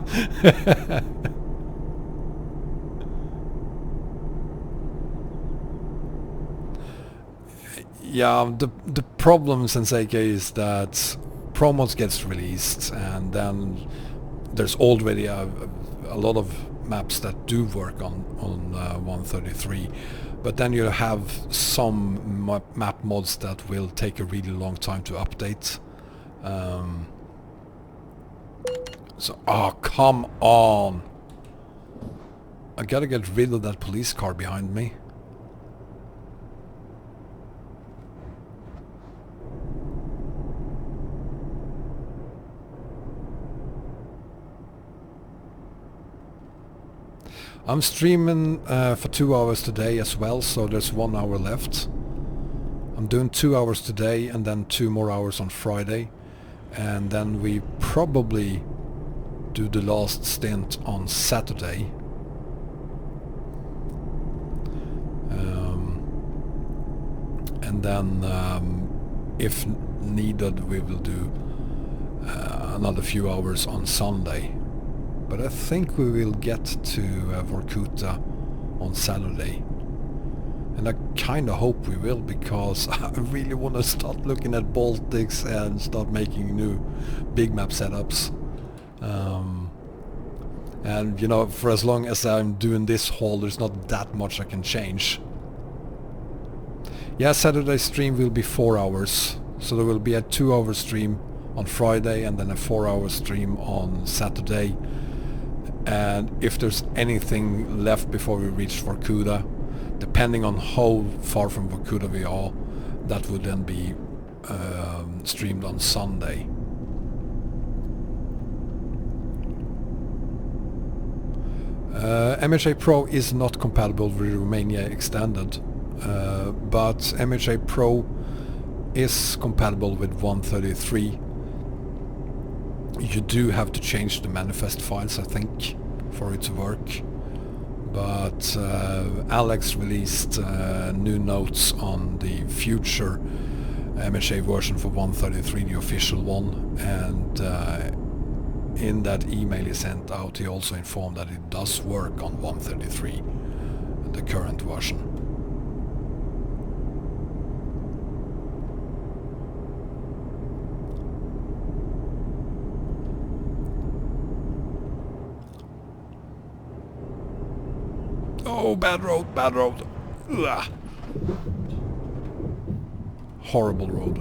Yeah, the problem, Sensei, is that Promods gets released and then there's already a lot of maps that do work on 133, but then you have some map mods that will take a really long time to update. So, oh, come on! I gotta get rid of that police car behind me. I'm streaming for 2 hours today as well, so there's 1 hour left. I'm doing 2 hours today and then 2 more hours on Friday. And then we probably do the last stint on Saturday. And then if needed we will do another few hours on Sunday. But I think we will get to Vorkuta on Saturday. And I kind of hope we will, because I really want to start looking at Baltics and start making new big map setups. And you know, for as long as I'm doing this haul, there's not that much I can change. Yeah, Saturday stream will be 4 hours. So there will be a 2 hour stream on Friday and then a 4 hour stream on Saturday. And if there's anything left before we reach Vorkuta, depending on how far from Vorkuta we are, that would then be streamed on Sunday. MHA Pro is not compatible with Romania Extended, but MHA Pro is compatible with 133. You do have to change the manifest files, I think, for it to work. But Alex released new notes on the future MHA version for 133, the official one, and in that email he sent out he also informed that it does work on 133, the current version. Oh, bad road, bad road. Ugh. Horrible road.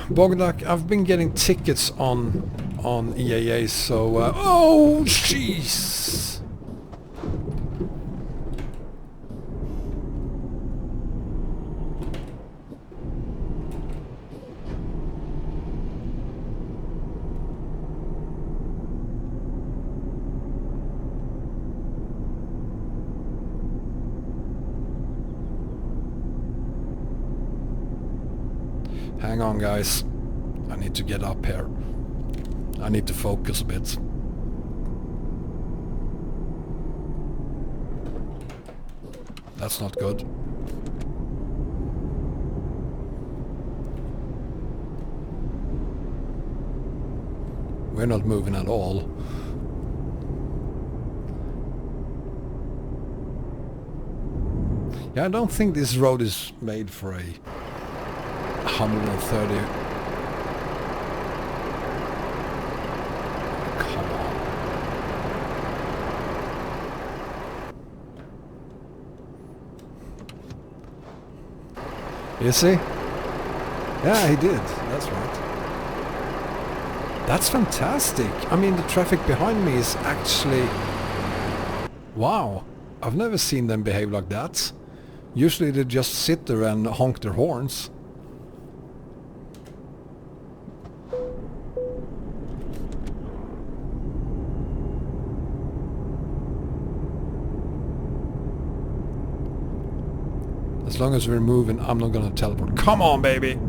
Bogdak, I've been getting tickets on EAA, so oh jeez. Hang on, guys. I need to get up here. I need to focus a bit. That's not good. We're not moving at all. Yeah, I don't think this road is made for a 130. Come on. You see? Yeah, he did. That's right. That's fantastic. I mean, the traffic behind me is actually... Wow. I've never seen them behave like that. Usually they just sit there and honk their horns. As long as we're moving, I'm not gonna teleport. Come on, baby!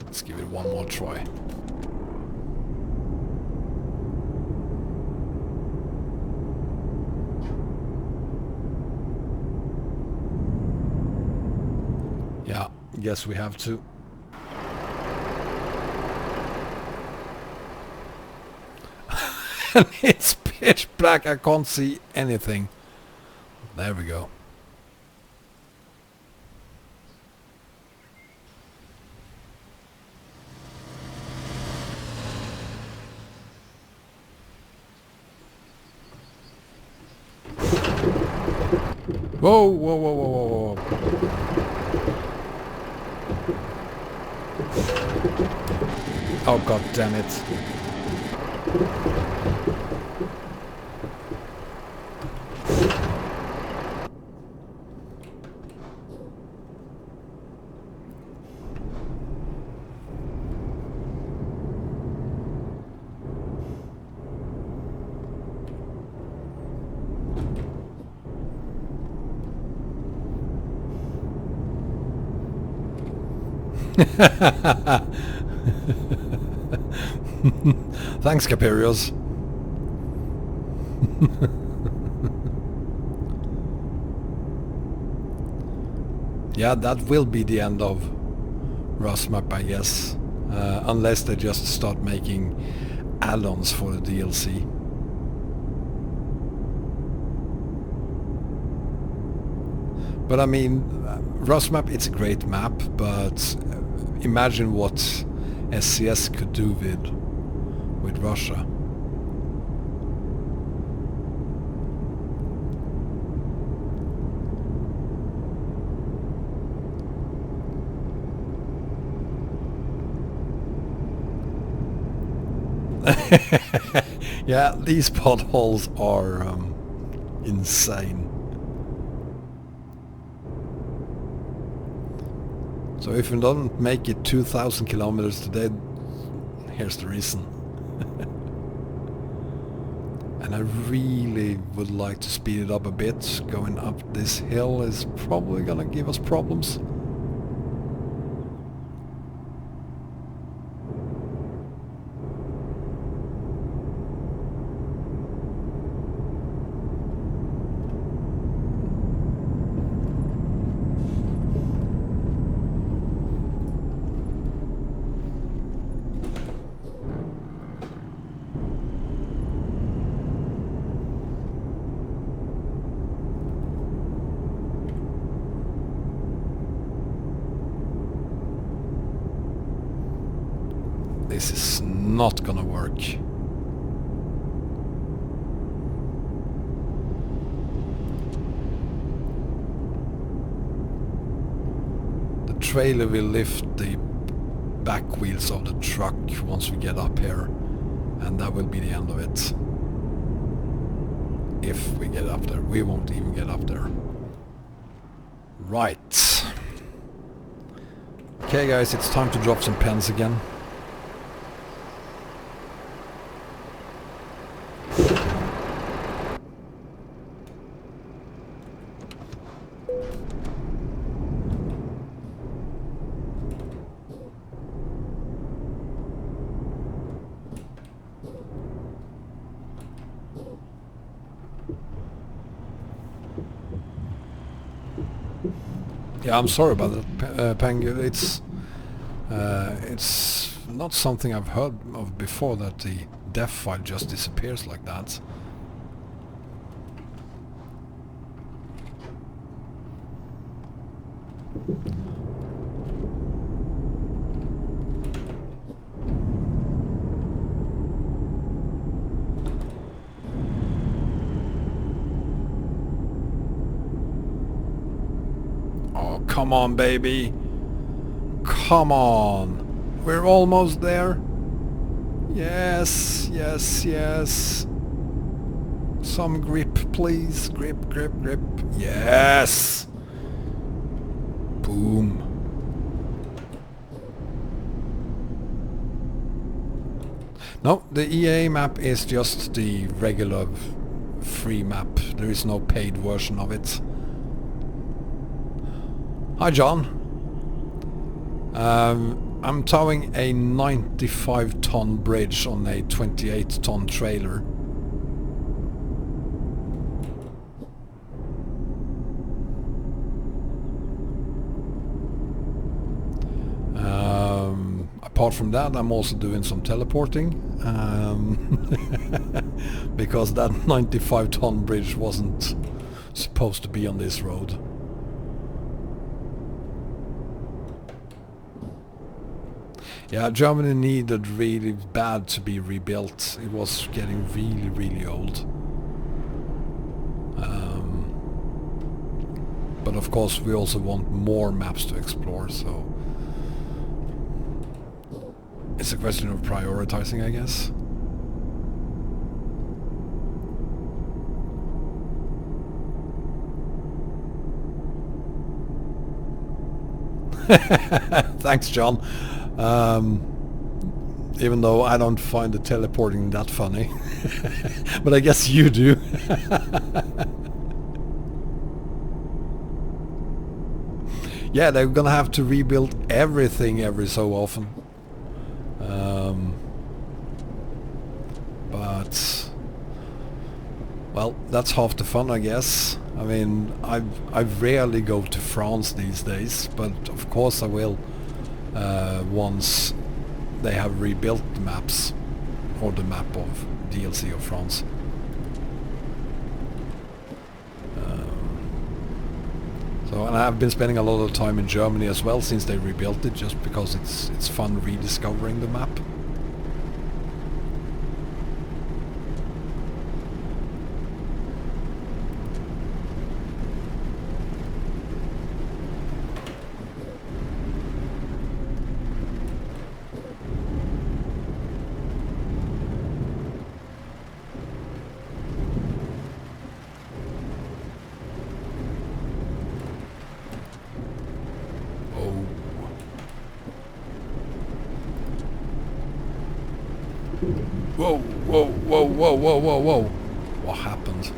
Let's give it one more try. Yeah, guess we have to. And it's pitch black, I can't see anything. There we go. Whoa, whoa, whoa, whoa, whoa, whoa. Oh, god damn it. Thanks, Caperios. Yeah, that will be the end of Rust Map, I guess. Unless they just start making add-ons for the DLC. But I mean, Rust Map, it's a great map, but imagine what SCS could do with Russia. Yeah, these potholes are insane. So if we don't make it 2,000 kilometers today, here's the reason. And I really would like to speed it up a bit. Going up this hill is probably gonna give us problems. This is not gonna work. The trailer will lift the back wheels of the truck once we get up here, and that will be the end of it. If we get up there. We won't even get up there. Right. Okay guys, it's time to drop some pens again. Yeah, I'm sorry about that, Pang. It's It's not something I've heard of before, that the def file just disappears like that. Oh, come on, baby. Come on. We're almost there. Yes, yes, yes. Some grip, please. Grip, grip, grip. Yes! Boom. No, the EA map is just the regular free map. There is no paid version of it. Hi, John. I'm towing a 95-ton bridge on a 28-ton trailer. Apart from that, I'm also doing some teleporting, because that 95-ton bridge wasn't supposed to be on this road. Yeah, Germany needed really bad to be rebuilt. It was getting really, really old. But of course we also want more maps to explore, so it's a question of prioritizing, I guess. Thanks, John. Even though I don't find the teleporting that funny. But I guess you do. Yeah, they're gonna have to rebuild everything every so often. But well, that's half the fun, I guess. I mean, I rarely go to France these days, but of course I will once they have rebuilt the maps, or the map of DLC of France. So, and I've been spending a lot of time in Germany as well since they rebuilt it, just because it's fun rediscovering the map. Whoa, whoa, whoa, whoa, whoa, whoa, whoa. What happened?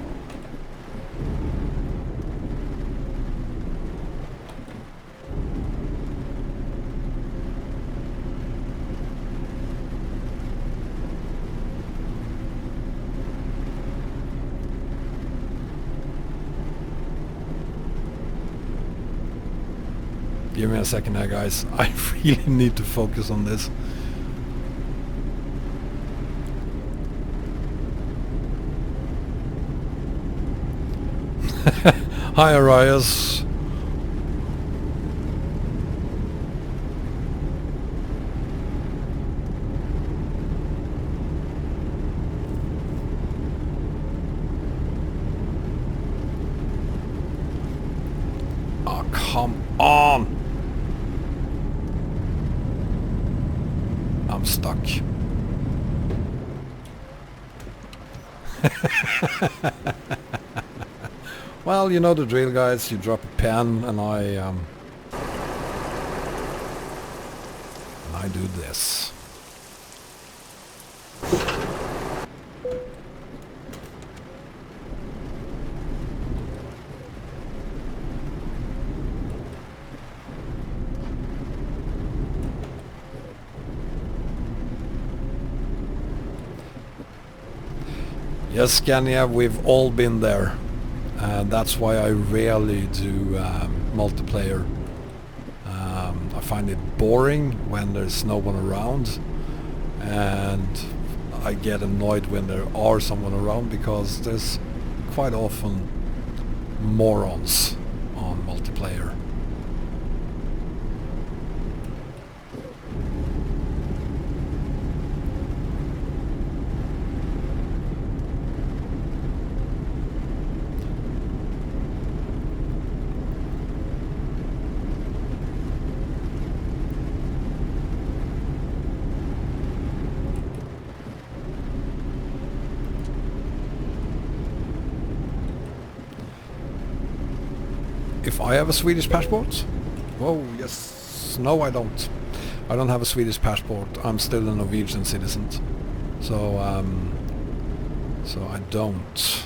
Give me a second here, guys. I really need to focus on this. Hi, Arayas. Oh, come on! I'm stuck. Well, you know the drill, guys. You drop a pen and I do this. Yes, Scania, we've all been there. That's why I rarely do multiplayer. I find it boring when there's no one around, and I get annoyed when there are someone around because there's quite often morons on multiplayer. If I have a Swedish passport? Oh, yes. No, I don't. I don't have a Swedish passport. I'm still a Norwegian citizen. So I don't.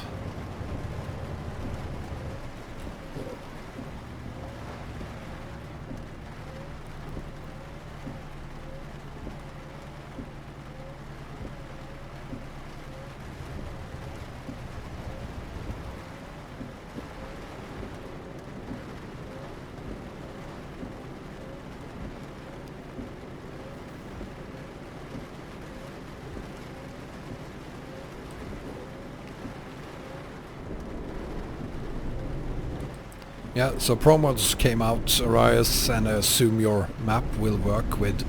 Yeah, so Promods came out, Arayas, and I assume your map will work with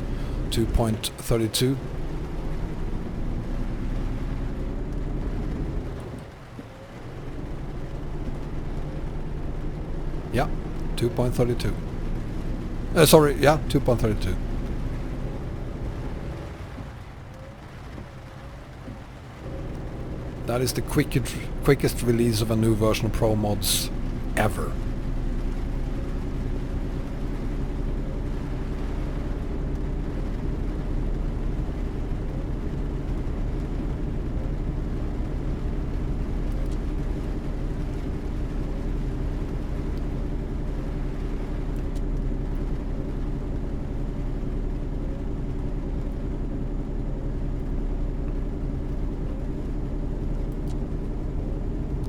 2.32. Yeah, 2.32. Sorry, yeah, 2.32. That is the quickest release of a new version of Promods ever.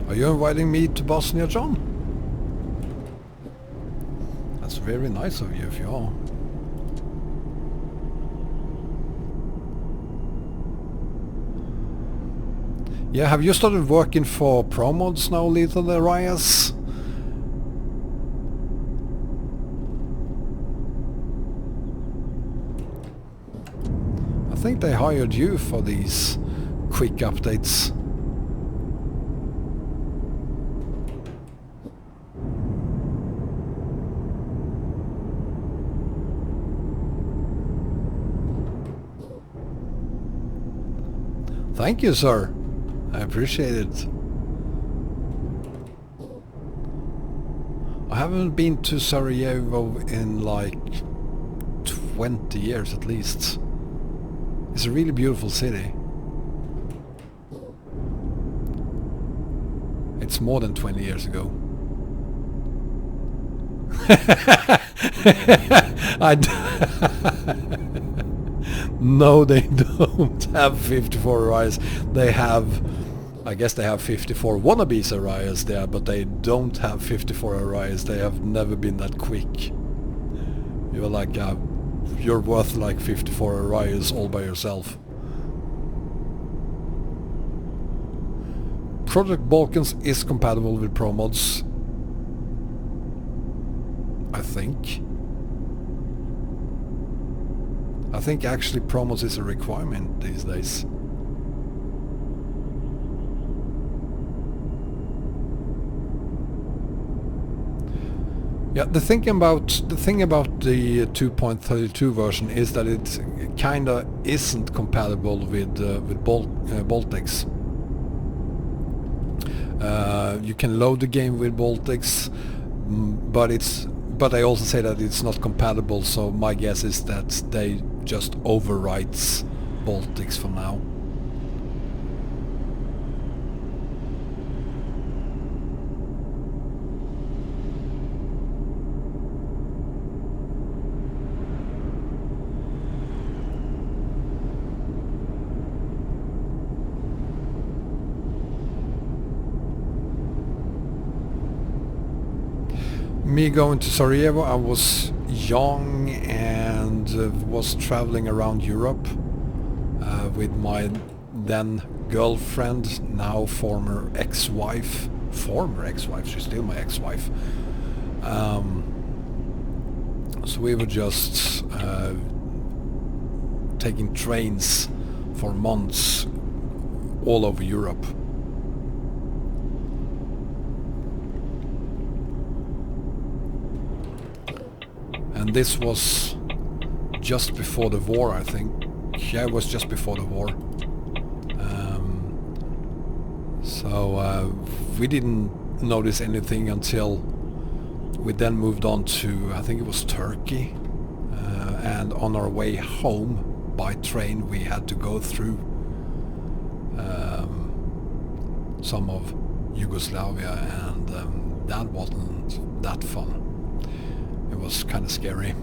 Are you inviting me to Bosnia, John? That's very nice of you if you are. Yeah, have you started working for Promods now, little Arayas? I think they hired you for these quick updates. Thank you, sir. I appreciate it. I haven't been to Sarajevo in like 20 years at least. It's a really beautiful city. It's more than 20 years ago. No, they don't have 54 Arayas. They have, I guess they have 54 wannabes Arayas there, but they don't have 54 Arayas. They have never been that quick. You're like, you're worth like 54 Arayas all by yourself. Project Balkans is compatible with Promods, I think. I think actually Promods is a requirement these days. Yeah, the thing about the 2.32 version is that it kinda isn't compatible with Baltics. You can load the game with Baltics, but I also say that it's not compatible. So my guess is that they just overwrites Baltics for now. Me going to Sarajevo, I was young and and was traveling around Europe with my then girlfriend, now former ex-wife. Former ex-wife, she's still my ex-wife. So we were just taking trains for months all over Europe. And this was just before the war, I think. Yeah, it was just before the war. So we didn't notice anything until we then moved on to, I think it was Turkey. And on our way home by train we had to go through some of Yugoslavia, and that wasn't that fun. It was kind of scary.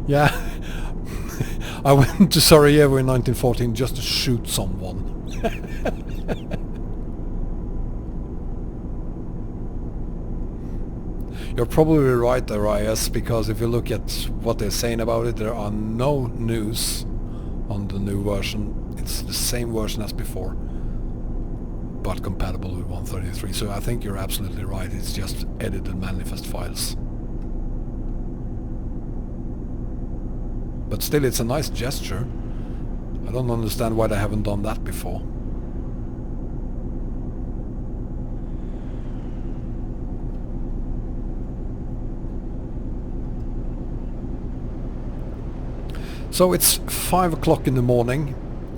Yeah, I went to Sarajevo in 1914 just to shoot someone. You're probably right, Arayas, because if you look at what they're saying about it, there are no news on the new version. It's the same version as before, but compatible with 133. So I think you're absolutely right. It's just edited manifest files. But still, it's a nice gesture. I don't understand why they haven't done that before. So it's 5 o'clock in the morning,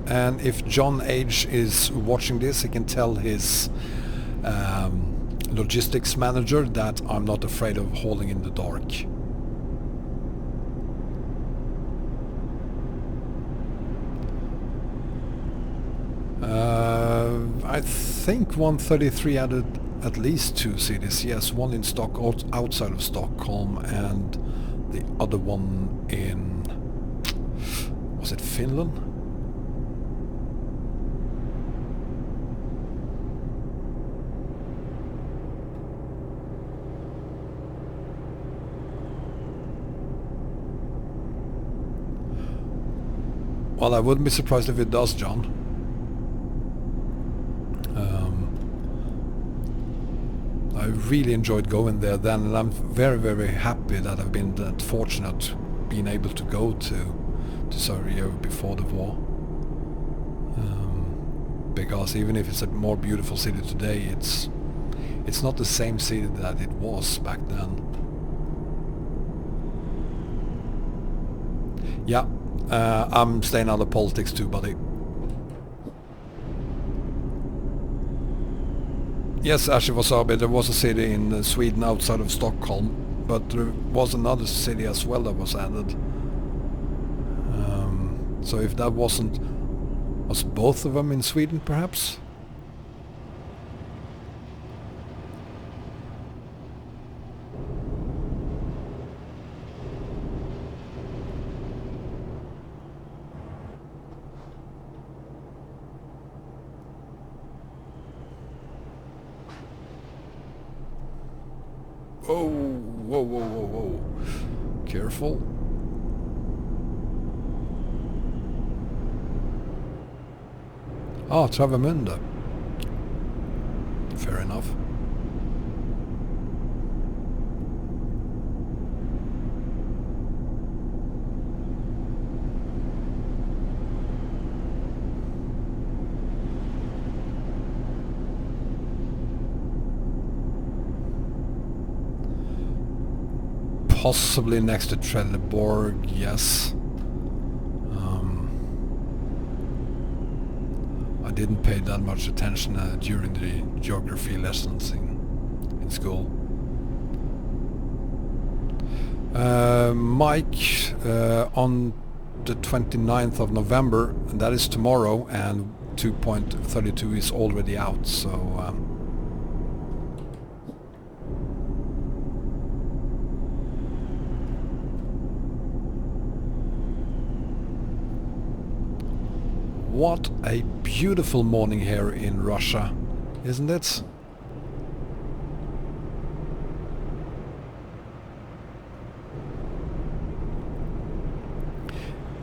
and if John H is watching this, he can tell his logistics manager that I'm not afraid of hauling in the dark. I think 133 added at least 2 cities. Yes, one in outside of Stockholm, and the other one in, was it Finland? Well, I wouldn't be surprised if it does, John. I really enjoyed going there then, and I'm very, very happy that I've been that fortunate being able to go to Sarajevo before the war. Because even if it's a more beautiful city today, it's not the same city that it was back then. Yeah, I'm staying out of politics too, buddy. Yes, Ashivasabi, there was a city in Sweden outside of Stockholm, but there was another city as well that was added. So if that wasn't... was both of them in Sweden, perhaps? Oh, whoa, whoa, whoa, whoa. Careful. Ah, Travemünde. Fair enough. Possibly next to Trelleborg, yes. I didn't pay that much attention during the geography lessons in school. Mike, on the 29th of November, and that is tomorrow, and 2.32 is already out, so... What a beautiful morning here in Russia, isn't it?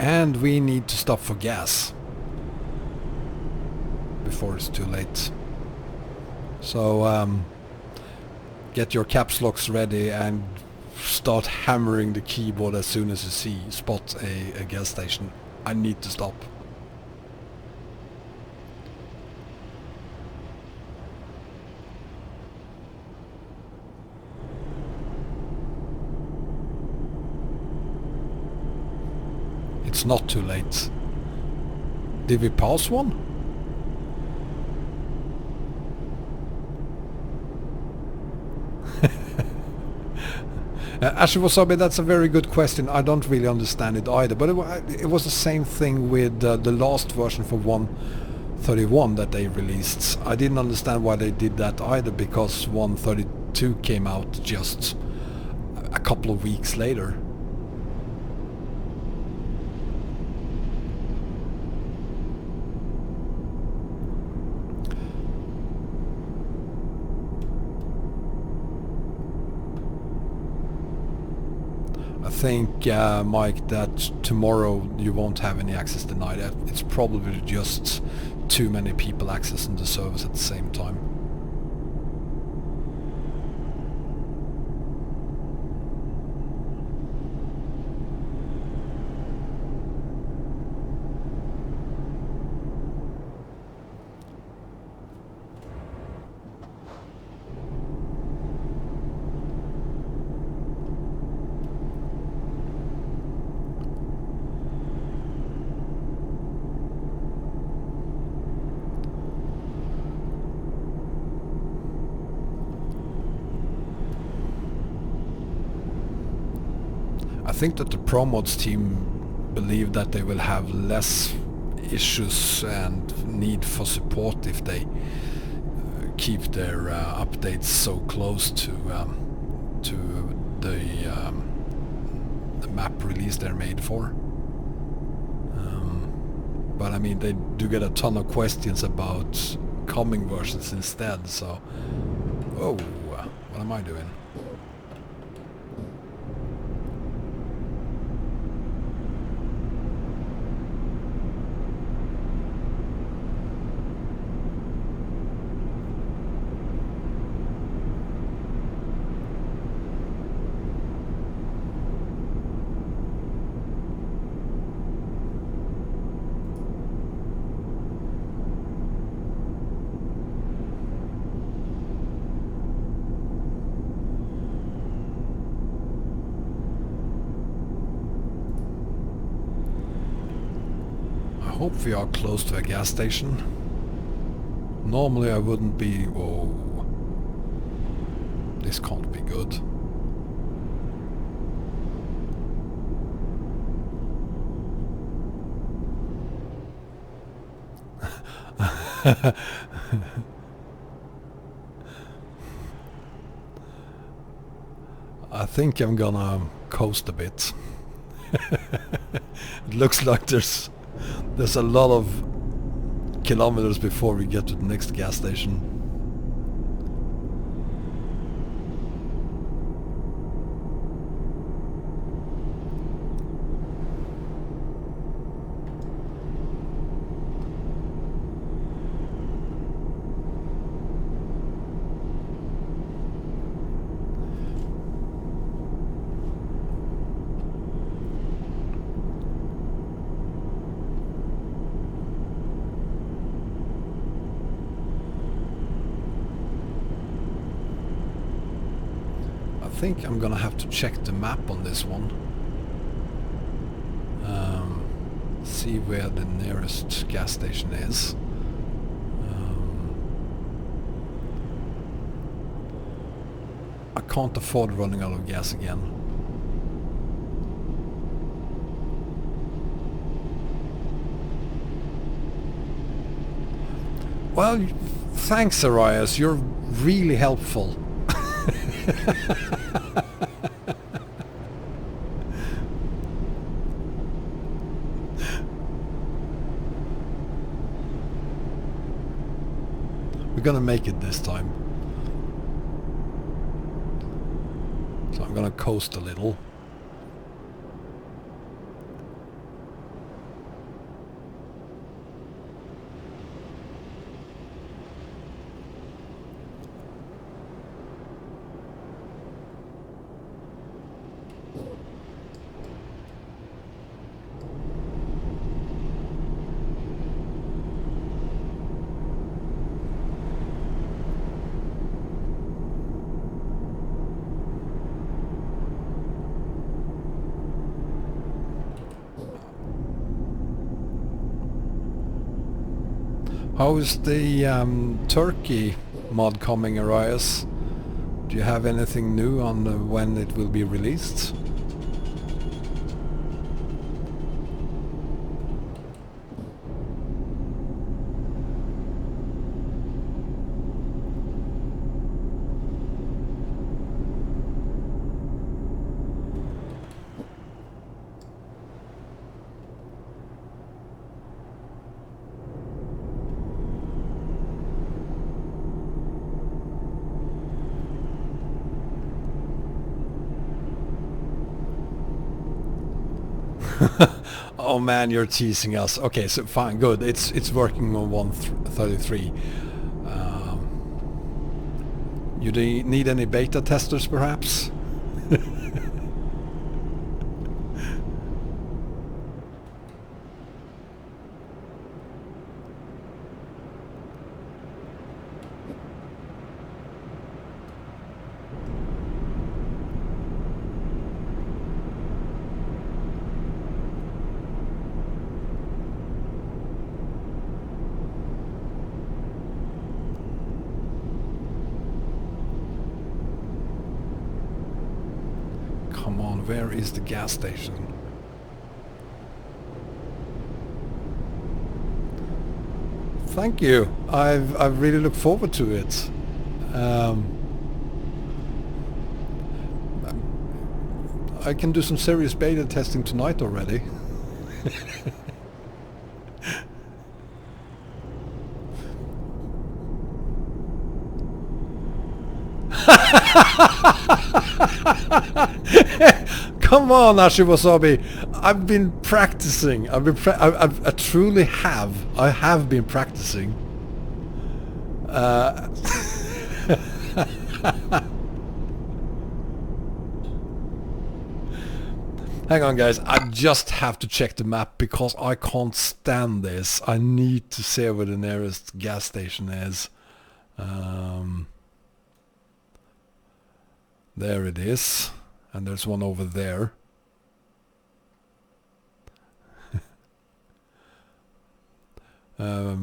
And we need to stop for gas before it's too late. So get your caps locks ready and start hammering the keyboard as soon as you spot a gas station. I need to stop. It's not too late. Did we pass one? Actually, Wasabi, that's a very good question. I don't really understand it either. But it was the same thing with the last version for 1.31 that they released. I didn't understand why they did that either, because 1.32 came out just a couple of weeks later. I think, Mike, that tomorrow you won't have any access denied. It's probably just too many people accessing the service at the same time. I think that the Promods team believe that they will have less issues and need for support if they keep their updates so close to the map release they're made for. But I mean, they do get a ton of questions about coming versions instead, so... Oh, what am I doing? I hope we are close to a gas station. Normally I wouldn't be... Oh, this can't be good. I think I'm gonna coast a bit. It looks like there's a lot of kilometers before we get to the next gas station. I think I'm gonna have to check the map on this one. See where the nearest gas station is. I can't afford running out of gas again. Well, thanks, Arayas. You're really helpful. We're gonna make it this time. So I'm gonna coast a little. How is the Turkey mod coming, Arayas? Do you have anything new on when it will be released? Oh man, you're teasing us. Okay, so fine, good. It's working on 1.33. You need any beta testers, perhaps? Come on, where is the gas station? Thank you. I've really looked forward to it. I can do some serious beta testing tonight already. Come on, Wasabi. I've been practicing. I truly have. I have been practicing. Hang on, guys. I just have to check the map because I can't stand this. I need to see where the nearest gas station is. There it is. And there's one over there. Are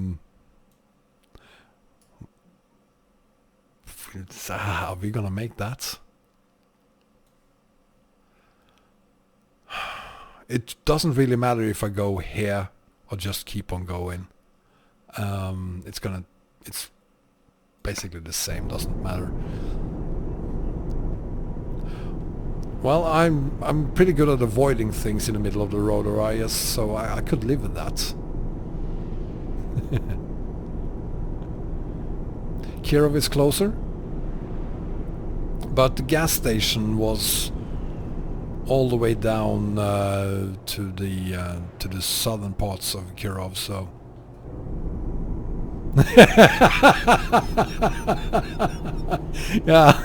we gonna make that? It doesn't really matter if I go here or just keep on going. It's basically the same, doesn't matter. Well, I'm pretty good at avoiding things in the middle of the road, Arayas, so I could live with that. Kirov is closer, but the gas station was all the way down to the southern parts of Kirov, so. Yeah.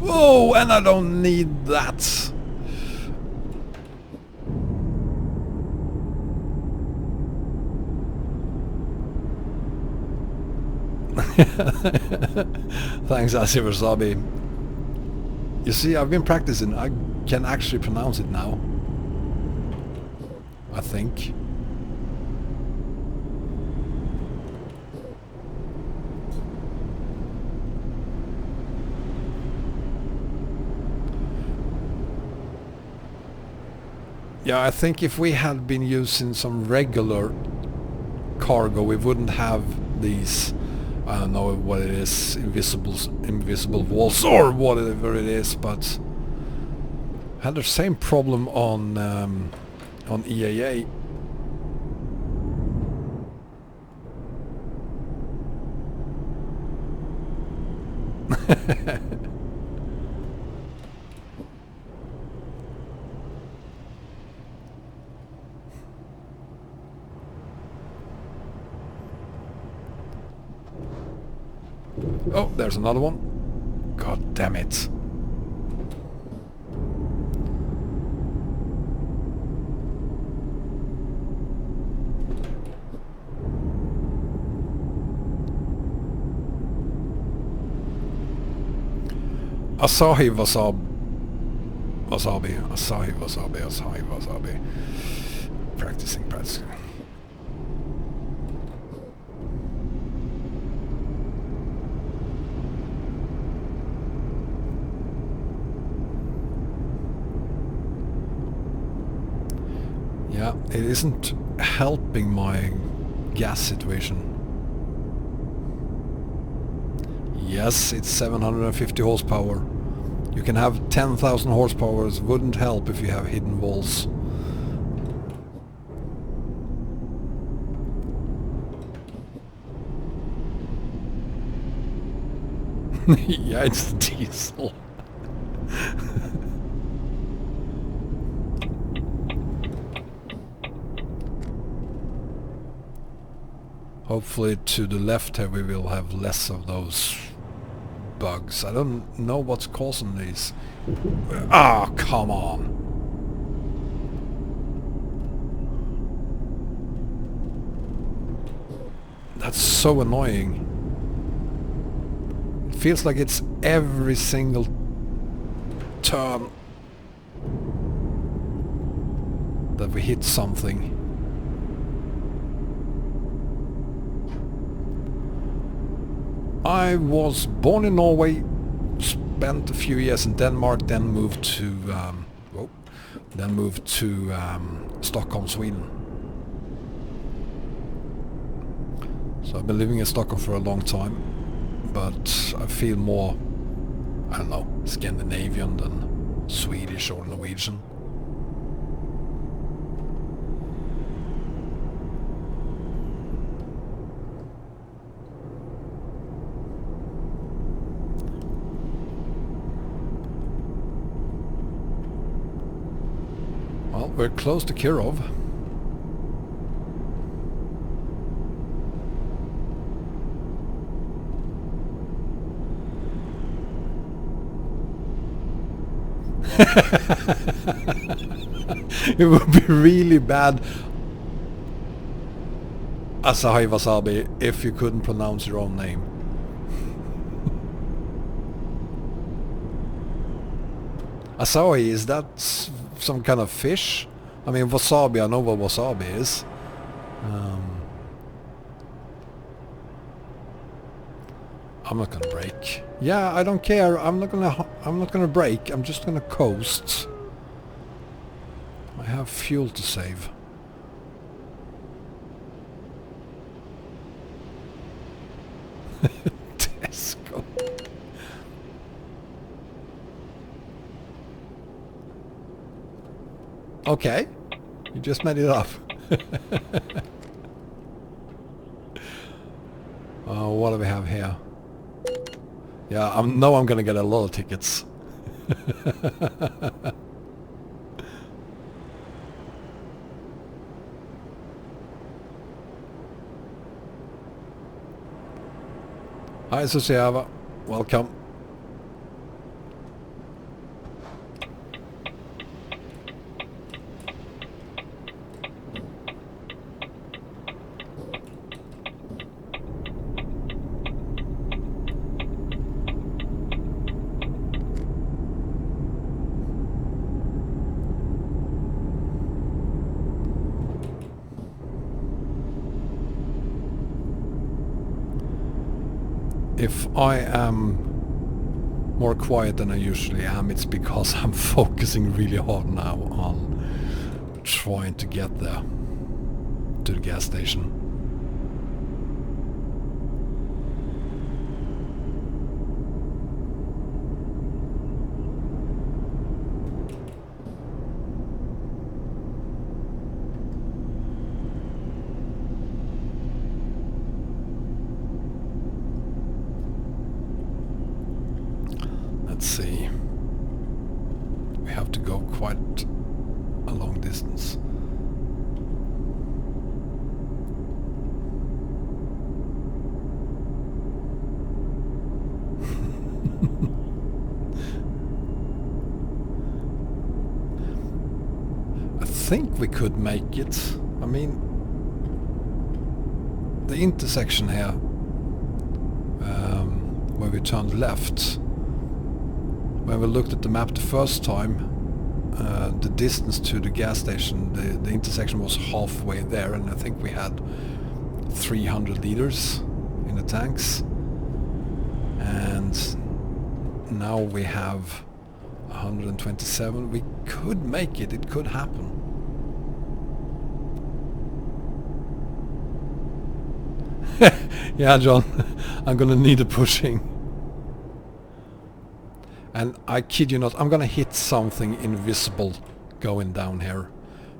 Whoa, and I don't need that. Thanks, Wasabi. You see, I've been practicing. I can actually pronounce it now. I think. Yeah, I think if we had been using some regular cargo, we wouldn't have these, I don't know what it is, invisible walls or whatever it is, but had the same problem on EAA. Oh, there's another one. God damn it. Asahi Wasabi. practicing. Yeah, it isn't helping my gas situation. Yes, it's 750 horsepower. You can have 10,000 horsepower. It wouldn't help if you have hidden walls. Yeah, it's diesel. Hopefully to the left here we will have less of those bugs. I don't know what's causing these. Ah, come on. That's so annoying. It feels like it's every single turn that we hit something. I was born in Norway, spent a few years in Denmark, then moved to Stockholm, Sweden. So I've been living in Stockholm for a long time, but I feel more, I don't know, Scandinavian than Swedish or Norwegian. Well, we're close to Kirov. It would be really bad, Asahi Wasabi, if you couldn't pronounce your own name. Asahi, is that some kind of fish? I mean, wasabi, I know what wasabi is. I'm not gonna brake. Yeah, I don't care. I'm not gonna brake. I'm just gonna coast. I have fuel to save. Tesco. Okay, you just made it up. What do we have here? Yeah, I know I'm gonna get a lot of tickets. Hi Susiava, welcome. If I am more quiet than I usually am, it's because I'm focusing really hard now on trying to get there to the gas station. Let's see. We have to go quite a long distance. I think we could make it. I mean, the intersection here, where we turned left, when we looked at the map the first time, the distance to the gas station, the intersection was halfway there, and I think we had 300 liters in the tanks. And now we have 127. We could make it. It could happen. Yeah, John, I'm gonna need a pushing. And I kid you not, I'm gonna hit something invisible going down here.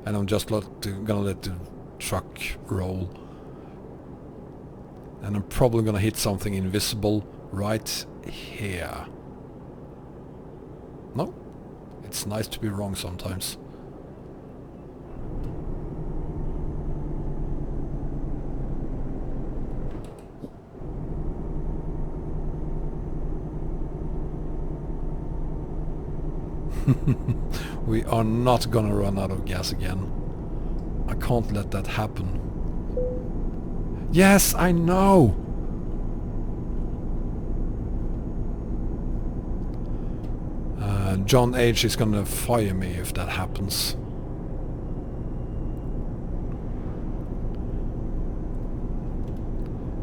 And I'm just gonna let the truck roll. And I'm probably gonna hit something invisible right here. No? It's nice to be wrong sometimes. We are not gonna run out of gas again. I can't let that happen. Yes, I know! John H is gonna fire me if that happens.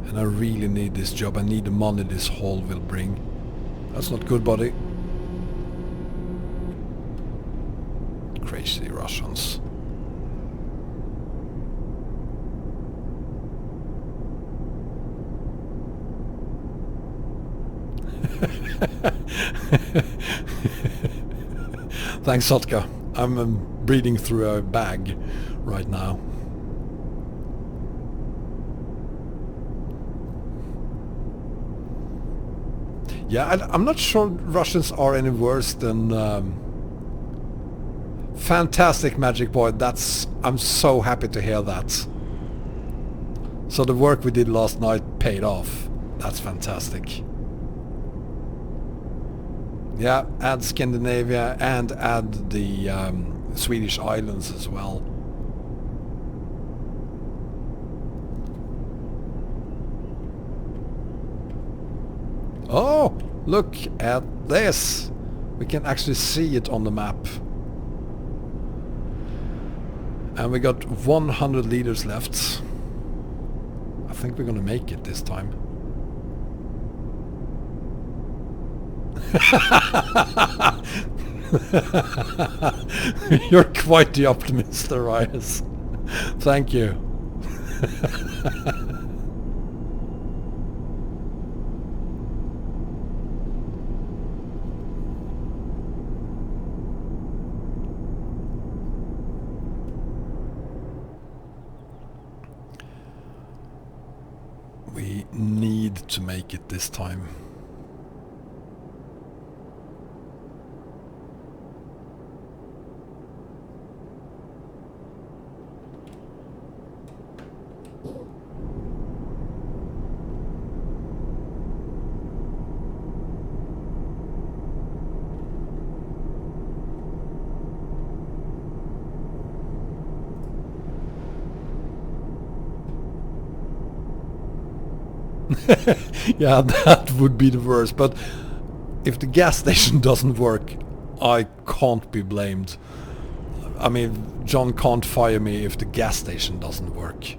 And I really need this job. I need the money this haul will bring. That's not good, buddy. Crazy Russians. Thanks, Sotka. I'm breathing through a bag right now. Yeah, I'm not sure Russians are any worse than... Fantastic, Magic Boy. I'm so happy to hear that. So the work we did last night paid off. That's fantastic. Yeah, add Scandinavia and add the Swedish Islands as well. Oh, look at this. We can actually see it on the map. And we got 100 liters left. I think we're gonna make it this time. You're quite the optimist, Arayas. Thank you. We need to make it this time. Yeah, that would be the worst, but if the gas station doesn't work, I can't be blamed. I mean, John can't fire me if the gas station doesn't work.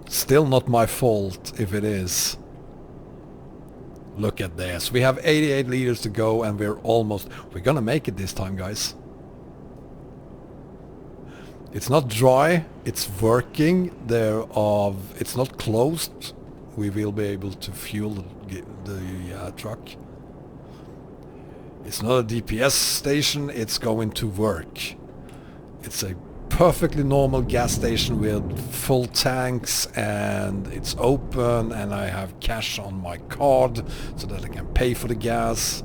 Still not my fault if it is. Look at this. We have 88 liters to go and we're gonna make it this time, guys. It's not dry, it's working. It's not closed. We will be able to fuel the truck. It's not a DPS station, it's going to work. It's a perfectly normal gas station with full tanks, and it's open, and I have cash on my card so that I can pay for the gas.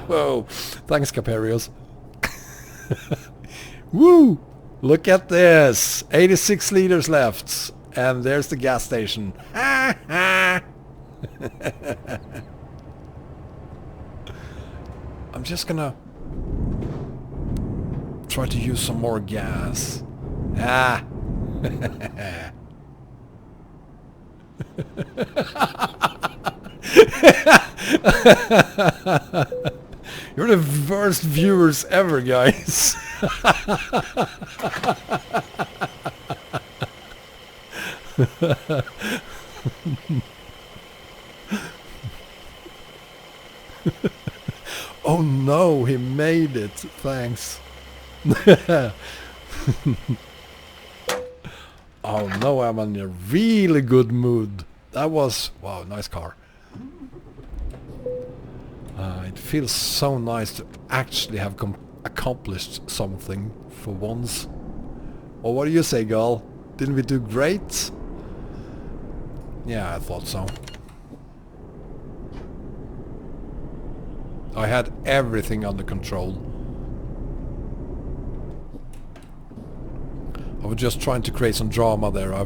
Oh, thanks, Caperius. Woo! Look at this! 86 liters left, and there's the gas station. I'm just gonna try to use some more gas. Ah! You're the worst viewers ever, guys. Oh no, he made it. Thanks. Oh no, I'm in a really good mood. That was... wow, nice car. It feels so nice to actually have accomplished something for once. Or what do you say, girl? Didn't we do great? Yeah, I thought so. I had everything under control. I was just trying to create some drama there. I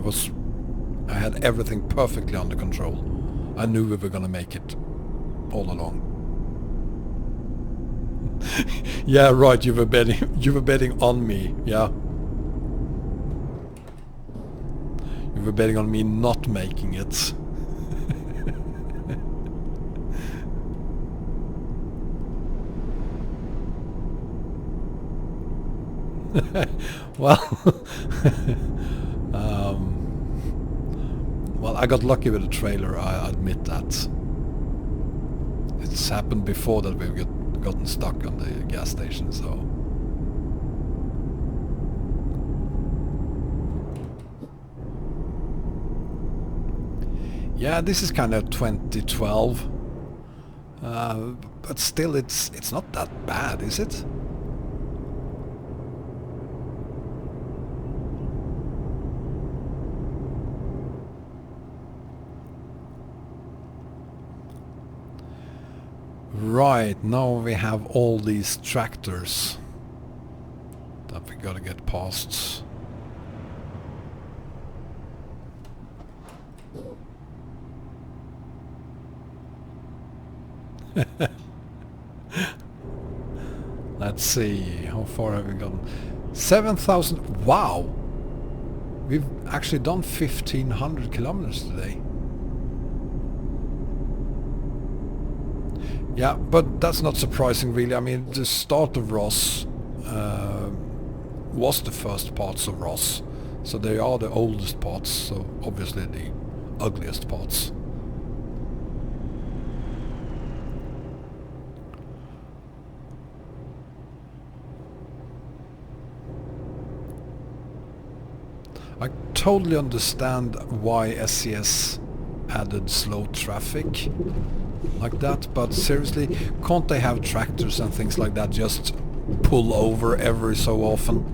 had everything perfectly under control. I knew we were gonna make it all along. Yeah, right, you were betting on me, yeah. You were betting on me not making it. Well, well, I got lucky with the trailer, I admit that. It's happened before that we've gotten stuck on the gas station, so... yeah, this is kind of 2012. But still, it's not that bad, is it? Right, now we have all these tractors that we gotta get past. Let's see, how far have we gone? 7,000, wow! We've actually done 1,500 kilometers today. Yeah, but that's not surprising really. I mean, the start of Ross was the first parts of Ross, so they are the oldest parts, so obviously the ugliest parts. I totally understand why SCS added slow traffic like that, but seriously, can't they have tractors and things like that just pull over every so often?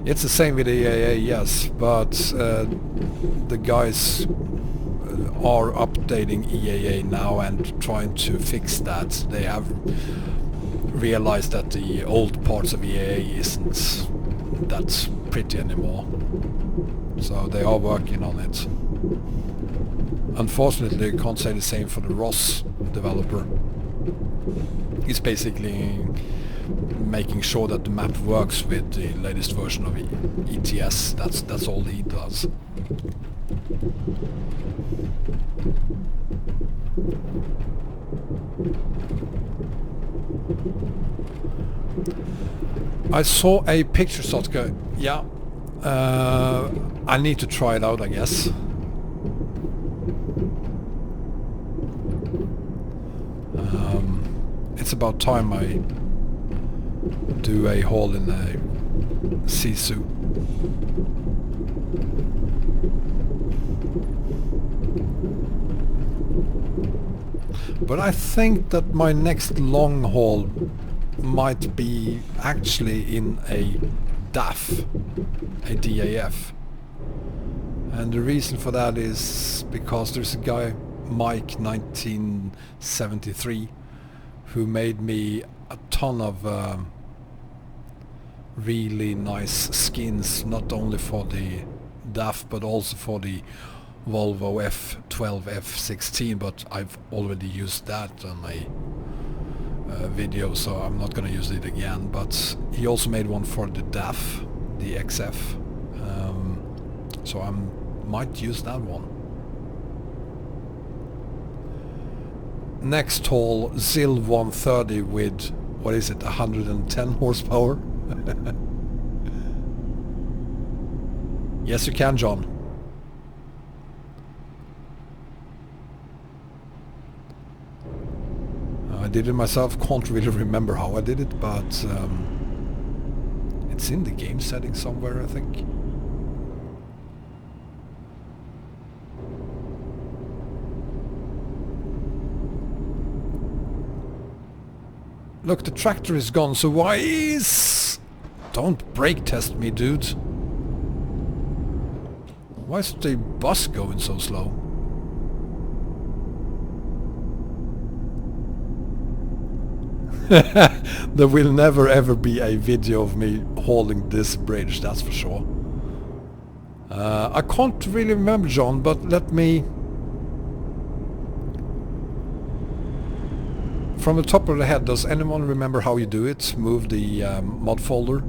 It's the same with the EAA, yes, but the guys are updating EAA now and trying to fix that. They have realized that the old parts of EAA isn't that pretty anymore, so they are working on it. Unfortunately, you can't say the same for the Ross developer. He's basically making sure that the map works with the latest version of ETS. That's all he does. I saw a picture start go. Yeah, I need to try it out, I guess. It's about time I do a haul in a Sisu. But I think that my next long haul might be actually in a DAF, a DAF. And the reason for that is because there's a guy, Mike 1973, who made me a ton of really nice skins, not only for the DAF, but also for the Volvo F12, F16, but I've already used that on a video, so I'm not going to use it again. But he also made one for the DAF, the XF, so I might use that one. Next haul, ZIL 130 with, what is it, 110 horsepower? Yes, you can, John. I did it myself, can't really remember how I did it, but it's in the game settings somewhere, I think. Look, the tractor is gone, so why is... Don't brake test me, dude. Why is the bus going so slow? There will never ever be a video of me hauling this bridge, that's for sure. I can't really remember, John, but let me... From the top of the head, does anyone remember how you do it? Move the mod folder?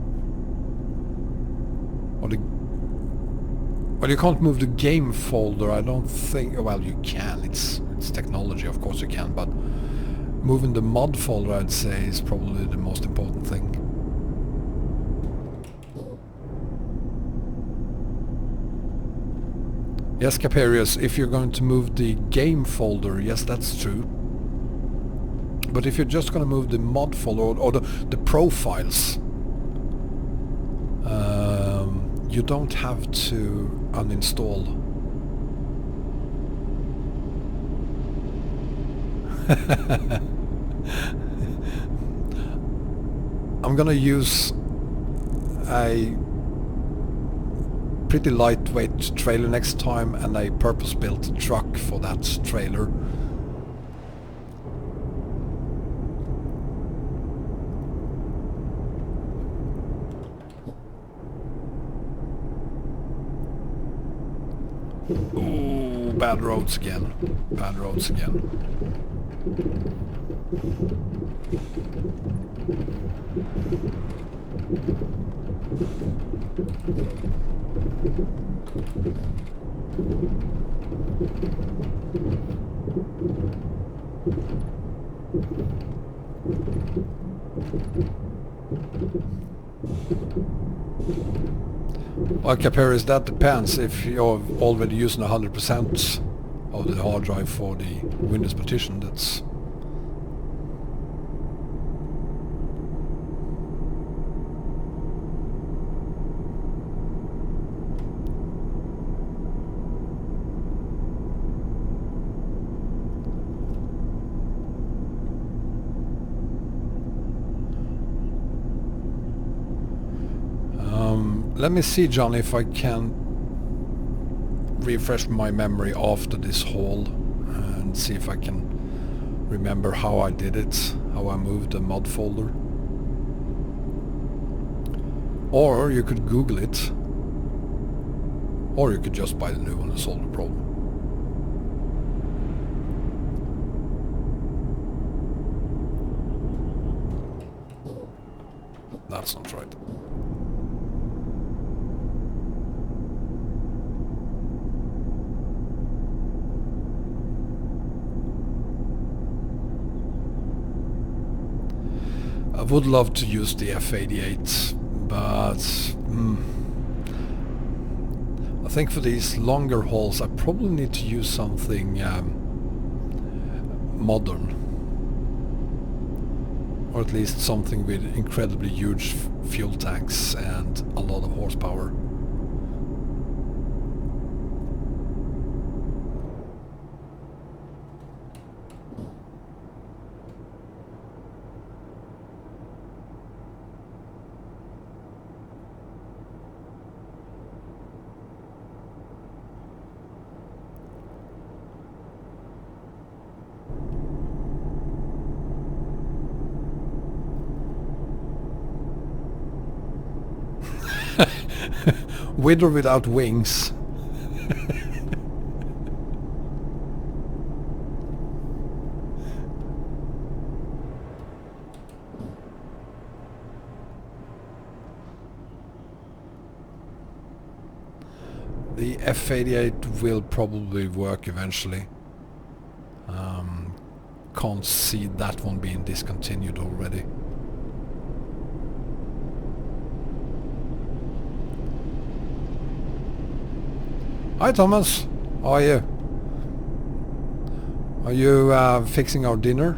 Or the... Well, you can't move the game folder, I don't think... Well, you can, it's technology, of course you can, but moving the mod folder, I'd say, is probably the most important thing. Yes, Caperius, if you're going to move the game folder, yes, that's true. But if you're just going to move the mod folder or the profiles, you don't have to uninstall. I'm gonna use a pretty lightweight trailer next time and a purpose-built truck for that trailer. Ooh, bad roads again. Bad roads again. Well, Caperis, that depends. If you're already using 100% of the hard drive for the Windows partition, that's... Let me see, John, if I can refresh my memory after this haul and see if I can remember how I did it, how I moved the mod folder. Or you could Google it, or you could just buy the new one and solve the problem. That's not right. I would love to use the F88, but I think for these longer hauls I probably need to use something modern, or at least something with incredibly huge fuel tanks and a lot of horsepower. With or without wings. The F88 will probably work eventually. Can't see that one being discontinued already. Hi Thomas, how are you? Are you fixing our dinner?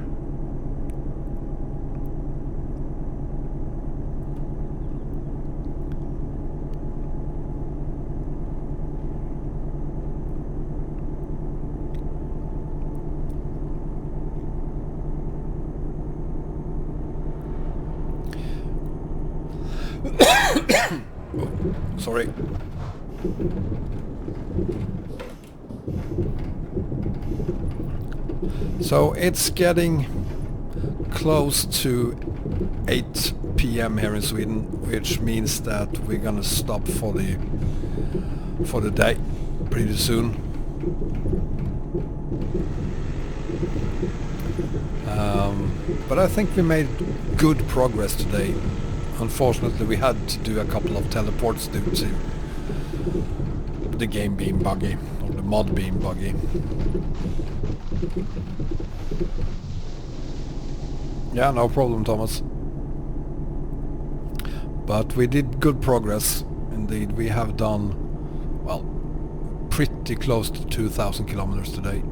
Sorry. So it's getting close to 8 p.m. here in Sweden, which means that we're gonna stop for the day pretty soon. But I think we made good progress today. Unfortunately, we had to do a couple of teleports due to the game being buggy, or the mod being buggy. Yeah, no problem, Thomas. But we did good progress, indeed. We have done, well, pretty close to 2,000 kilometers today.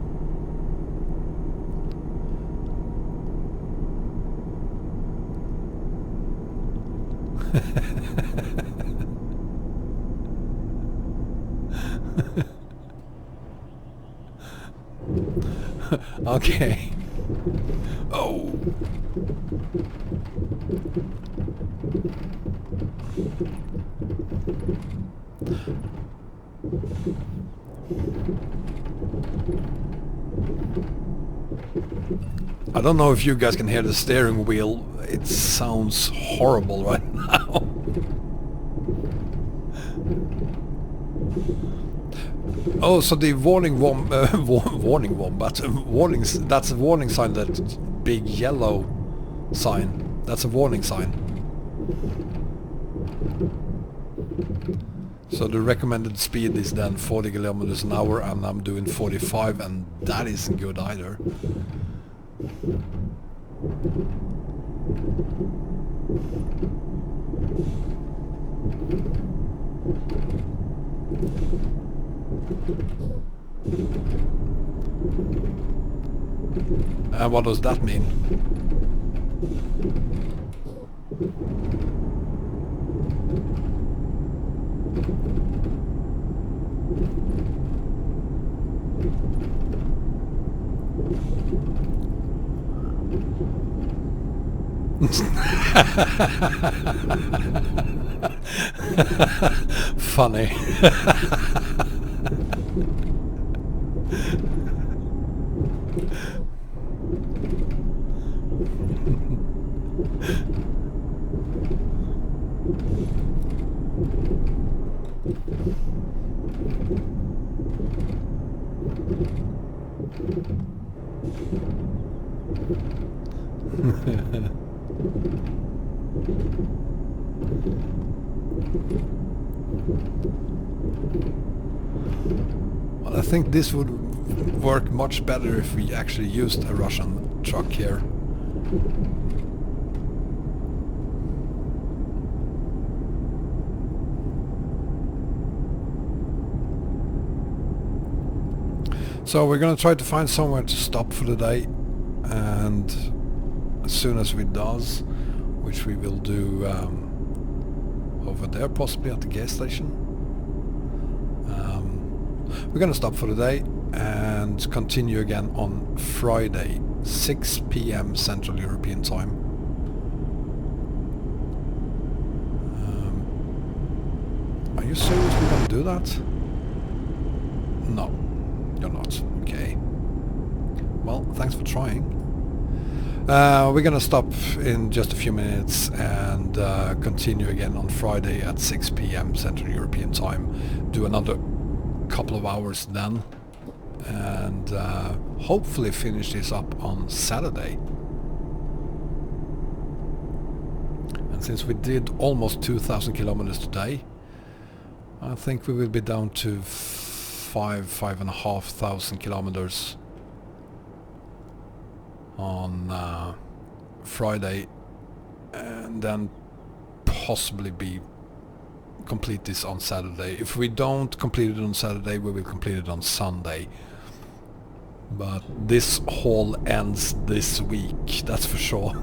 Okay. Oh. I don't know if you guys can hear the steering wheel. It sounds horrible right now. Oh, so the warning warning wombat, that's a warning sign, that big yellow sign. That's a warning sign. So the recommended speed is then 40 kilometers an hour, and I'm doing 45, and that isn't good either. And what does that mean? Funny. Well, I think this would work much better if we actually used a Russian truck here. So we're gonna try to find somewhere to stop for the day, and as soon as we does, which we will do over there, possibly at the gas station, we're gonna stop for the day and continue again on Friday, 6 p.m. Central European time. Are you seriously gonna do that? No, you're not. Okay. Well, thanks for trying. We're gonna stop in just a few minutes and continue again on Friday at 6 p.m. Central European Time. Do another couple of hours then, and hopefully finish this up on Saturday. And since we did almost 2,000 kilometers today, I think we will be down to 5,500 kilometers on Friday, and then possibly complete this on Saturday. If we don't complete it on Saturday, we will complete it on Sunday. But this haul ends this week, that's for sure.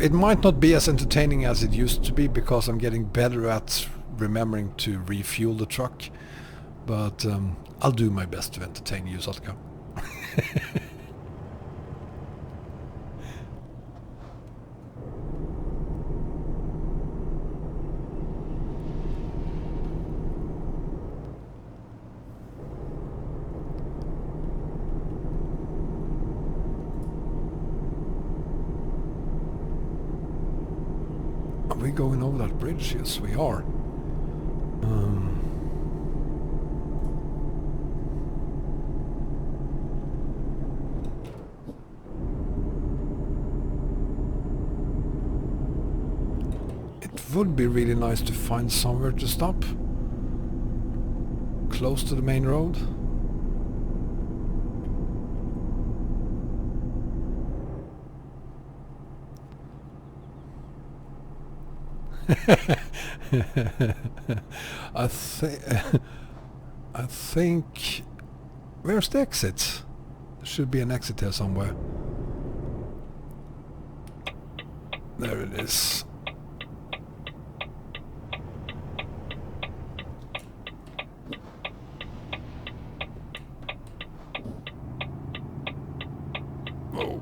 It might not be as entertaining as it used to be because I'm getting better at remembering to refuel the truck, but I'll do my best to entertain you, Sotka. Are we going over that bridge? Yes, we are. It would be really nice to find somewhere to stop close to the main road. I think where's the exit? There should be an exit here somewhere. There it is. Oh.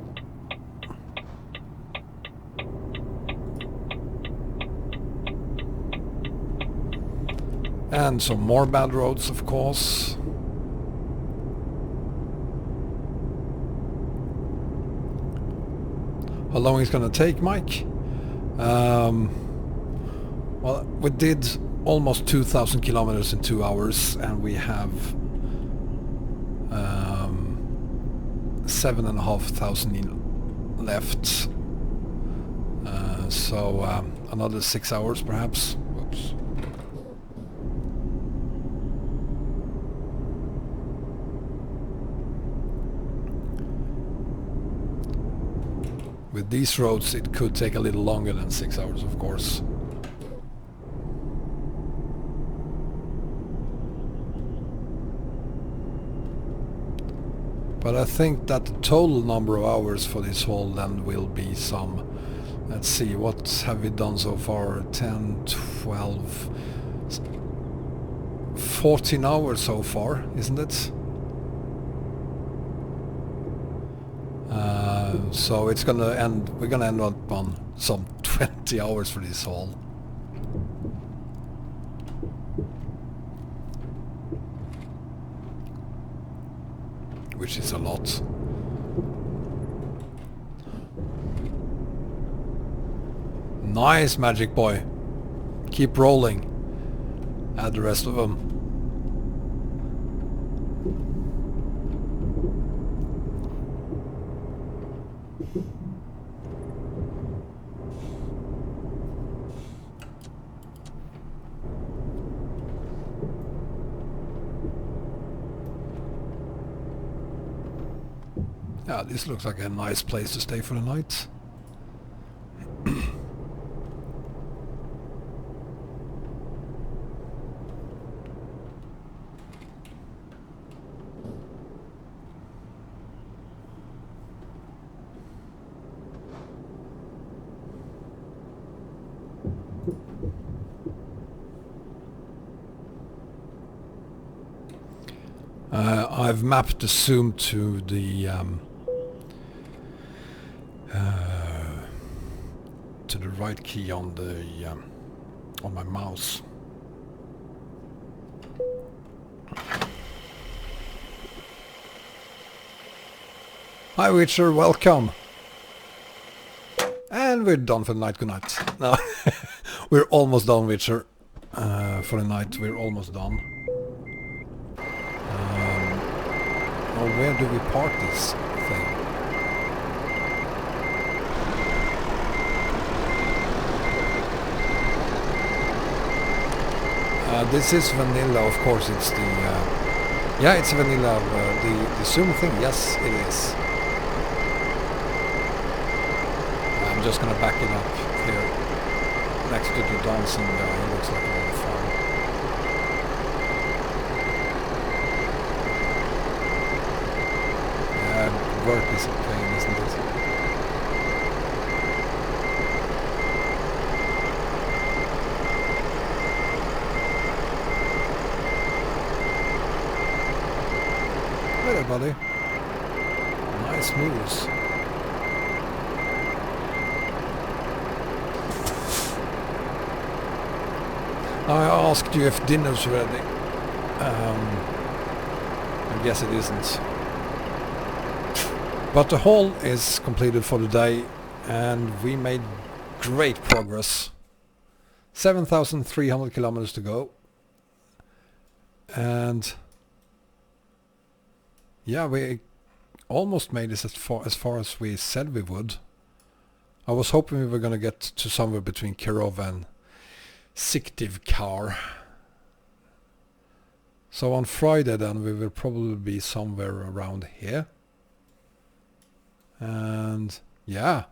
And some more bad roads, of course. How long is gonna take, Mike? Well, we did almost 2,000 kilometers in 2 hours, and we have 7,500 left. So another 6 hours, perhaps. Whoops. With these roads it could take a little longer than 6 hours, of course. But I think that the total number of hours for this haul then will be some, let's see, what have we done so far? 10, 12, 14 hours so far, isn't it? So it's gonna end, we're gonna end up on some 20 hours for this haul. Which is a lot. Nice, Magic Boy. Keep rolling. Add the rest of them. Yeah, this looks like a nice place to stay for the night. I've mapped the zoom to the right key on the on my mouse. Hi Witcher, welcome. And we're done for the night. Good night. No, we're almost done, Witcher. For the night, we're almost done. Oh, where do we park this thing? This is vanilla, of course. It's the yeah, it's vanilla. The zoom thing. Yes, it is. I'm just gonna back it up here next to the dancing guy. It looks like a lot of fun. Work is a pain, isn't it? Hey there, buddy. Nice moves. I asked you if dinner's ready. I guess it isn't. But the haul is completed for the day and we made great progress. 7,300 kilometers to go. And yeah, we almost made this as far as we said we would. I was hoping we were going to get to somewhere between Kirov and Syktyvkar. So on Friday then we will probably be somewhere around here. And yeah,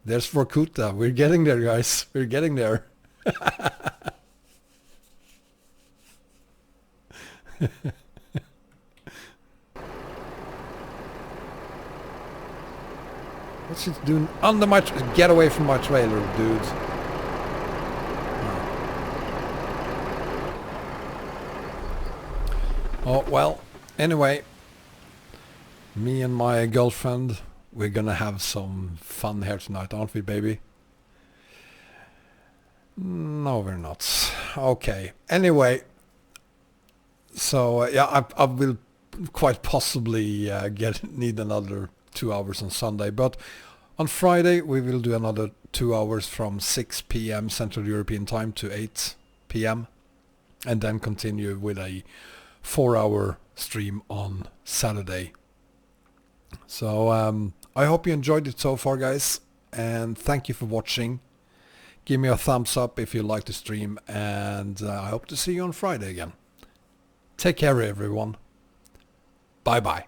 there's Vorkuta. We're getting there, guys. We're getting there. What's it doing under my... Get away from my trailer, dudes. Oh, well, anyway, me and my girlfriend, we're gonna have some fun here tonight, aren't we, baby? No, we're not. Okay, anyway, so yeah, I will quite possibly need another 2 hours on Sunday, but on Friday we will do another 2 hours from 6 p.m. Central European time to 8 p.m. and then continue with a 4-hour stream on Saturday. So I hope you enjoyed it so far, guys, and thank you for watching. Give me a thumbs up if you like the stream, and I hope to see you on Friday again. Take care, everyone. Bye bye.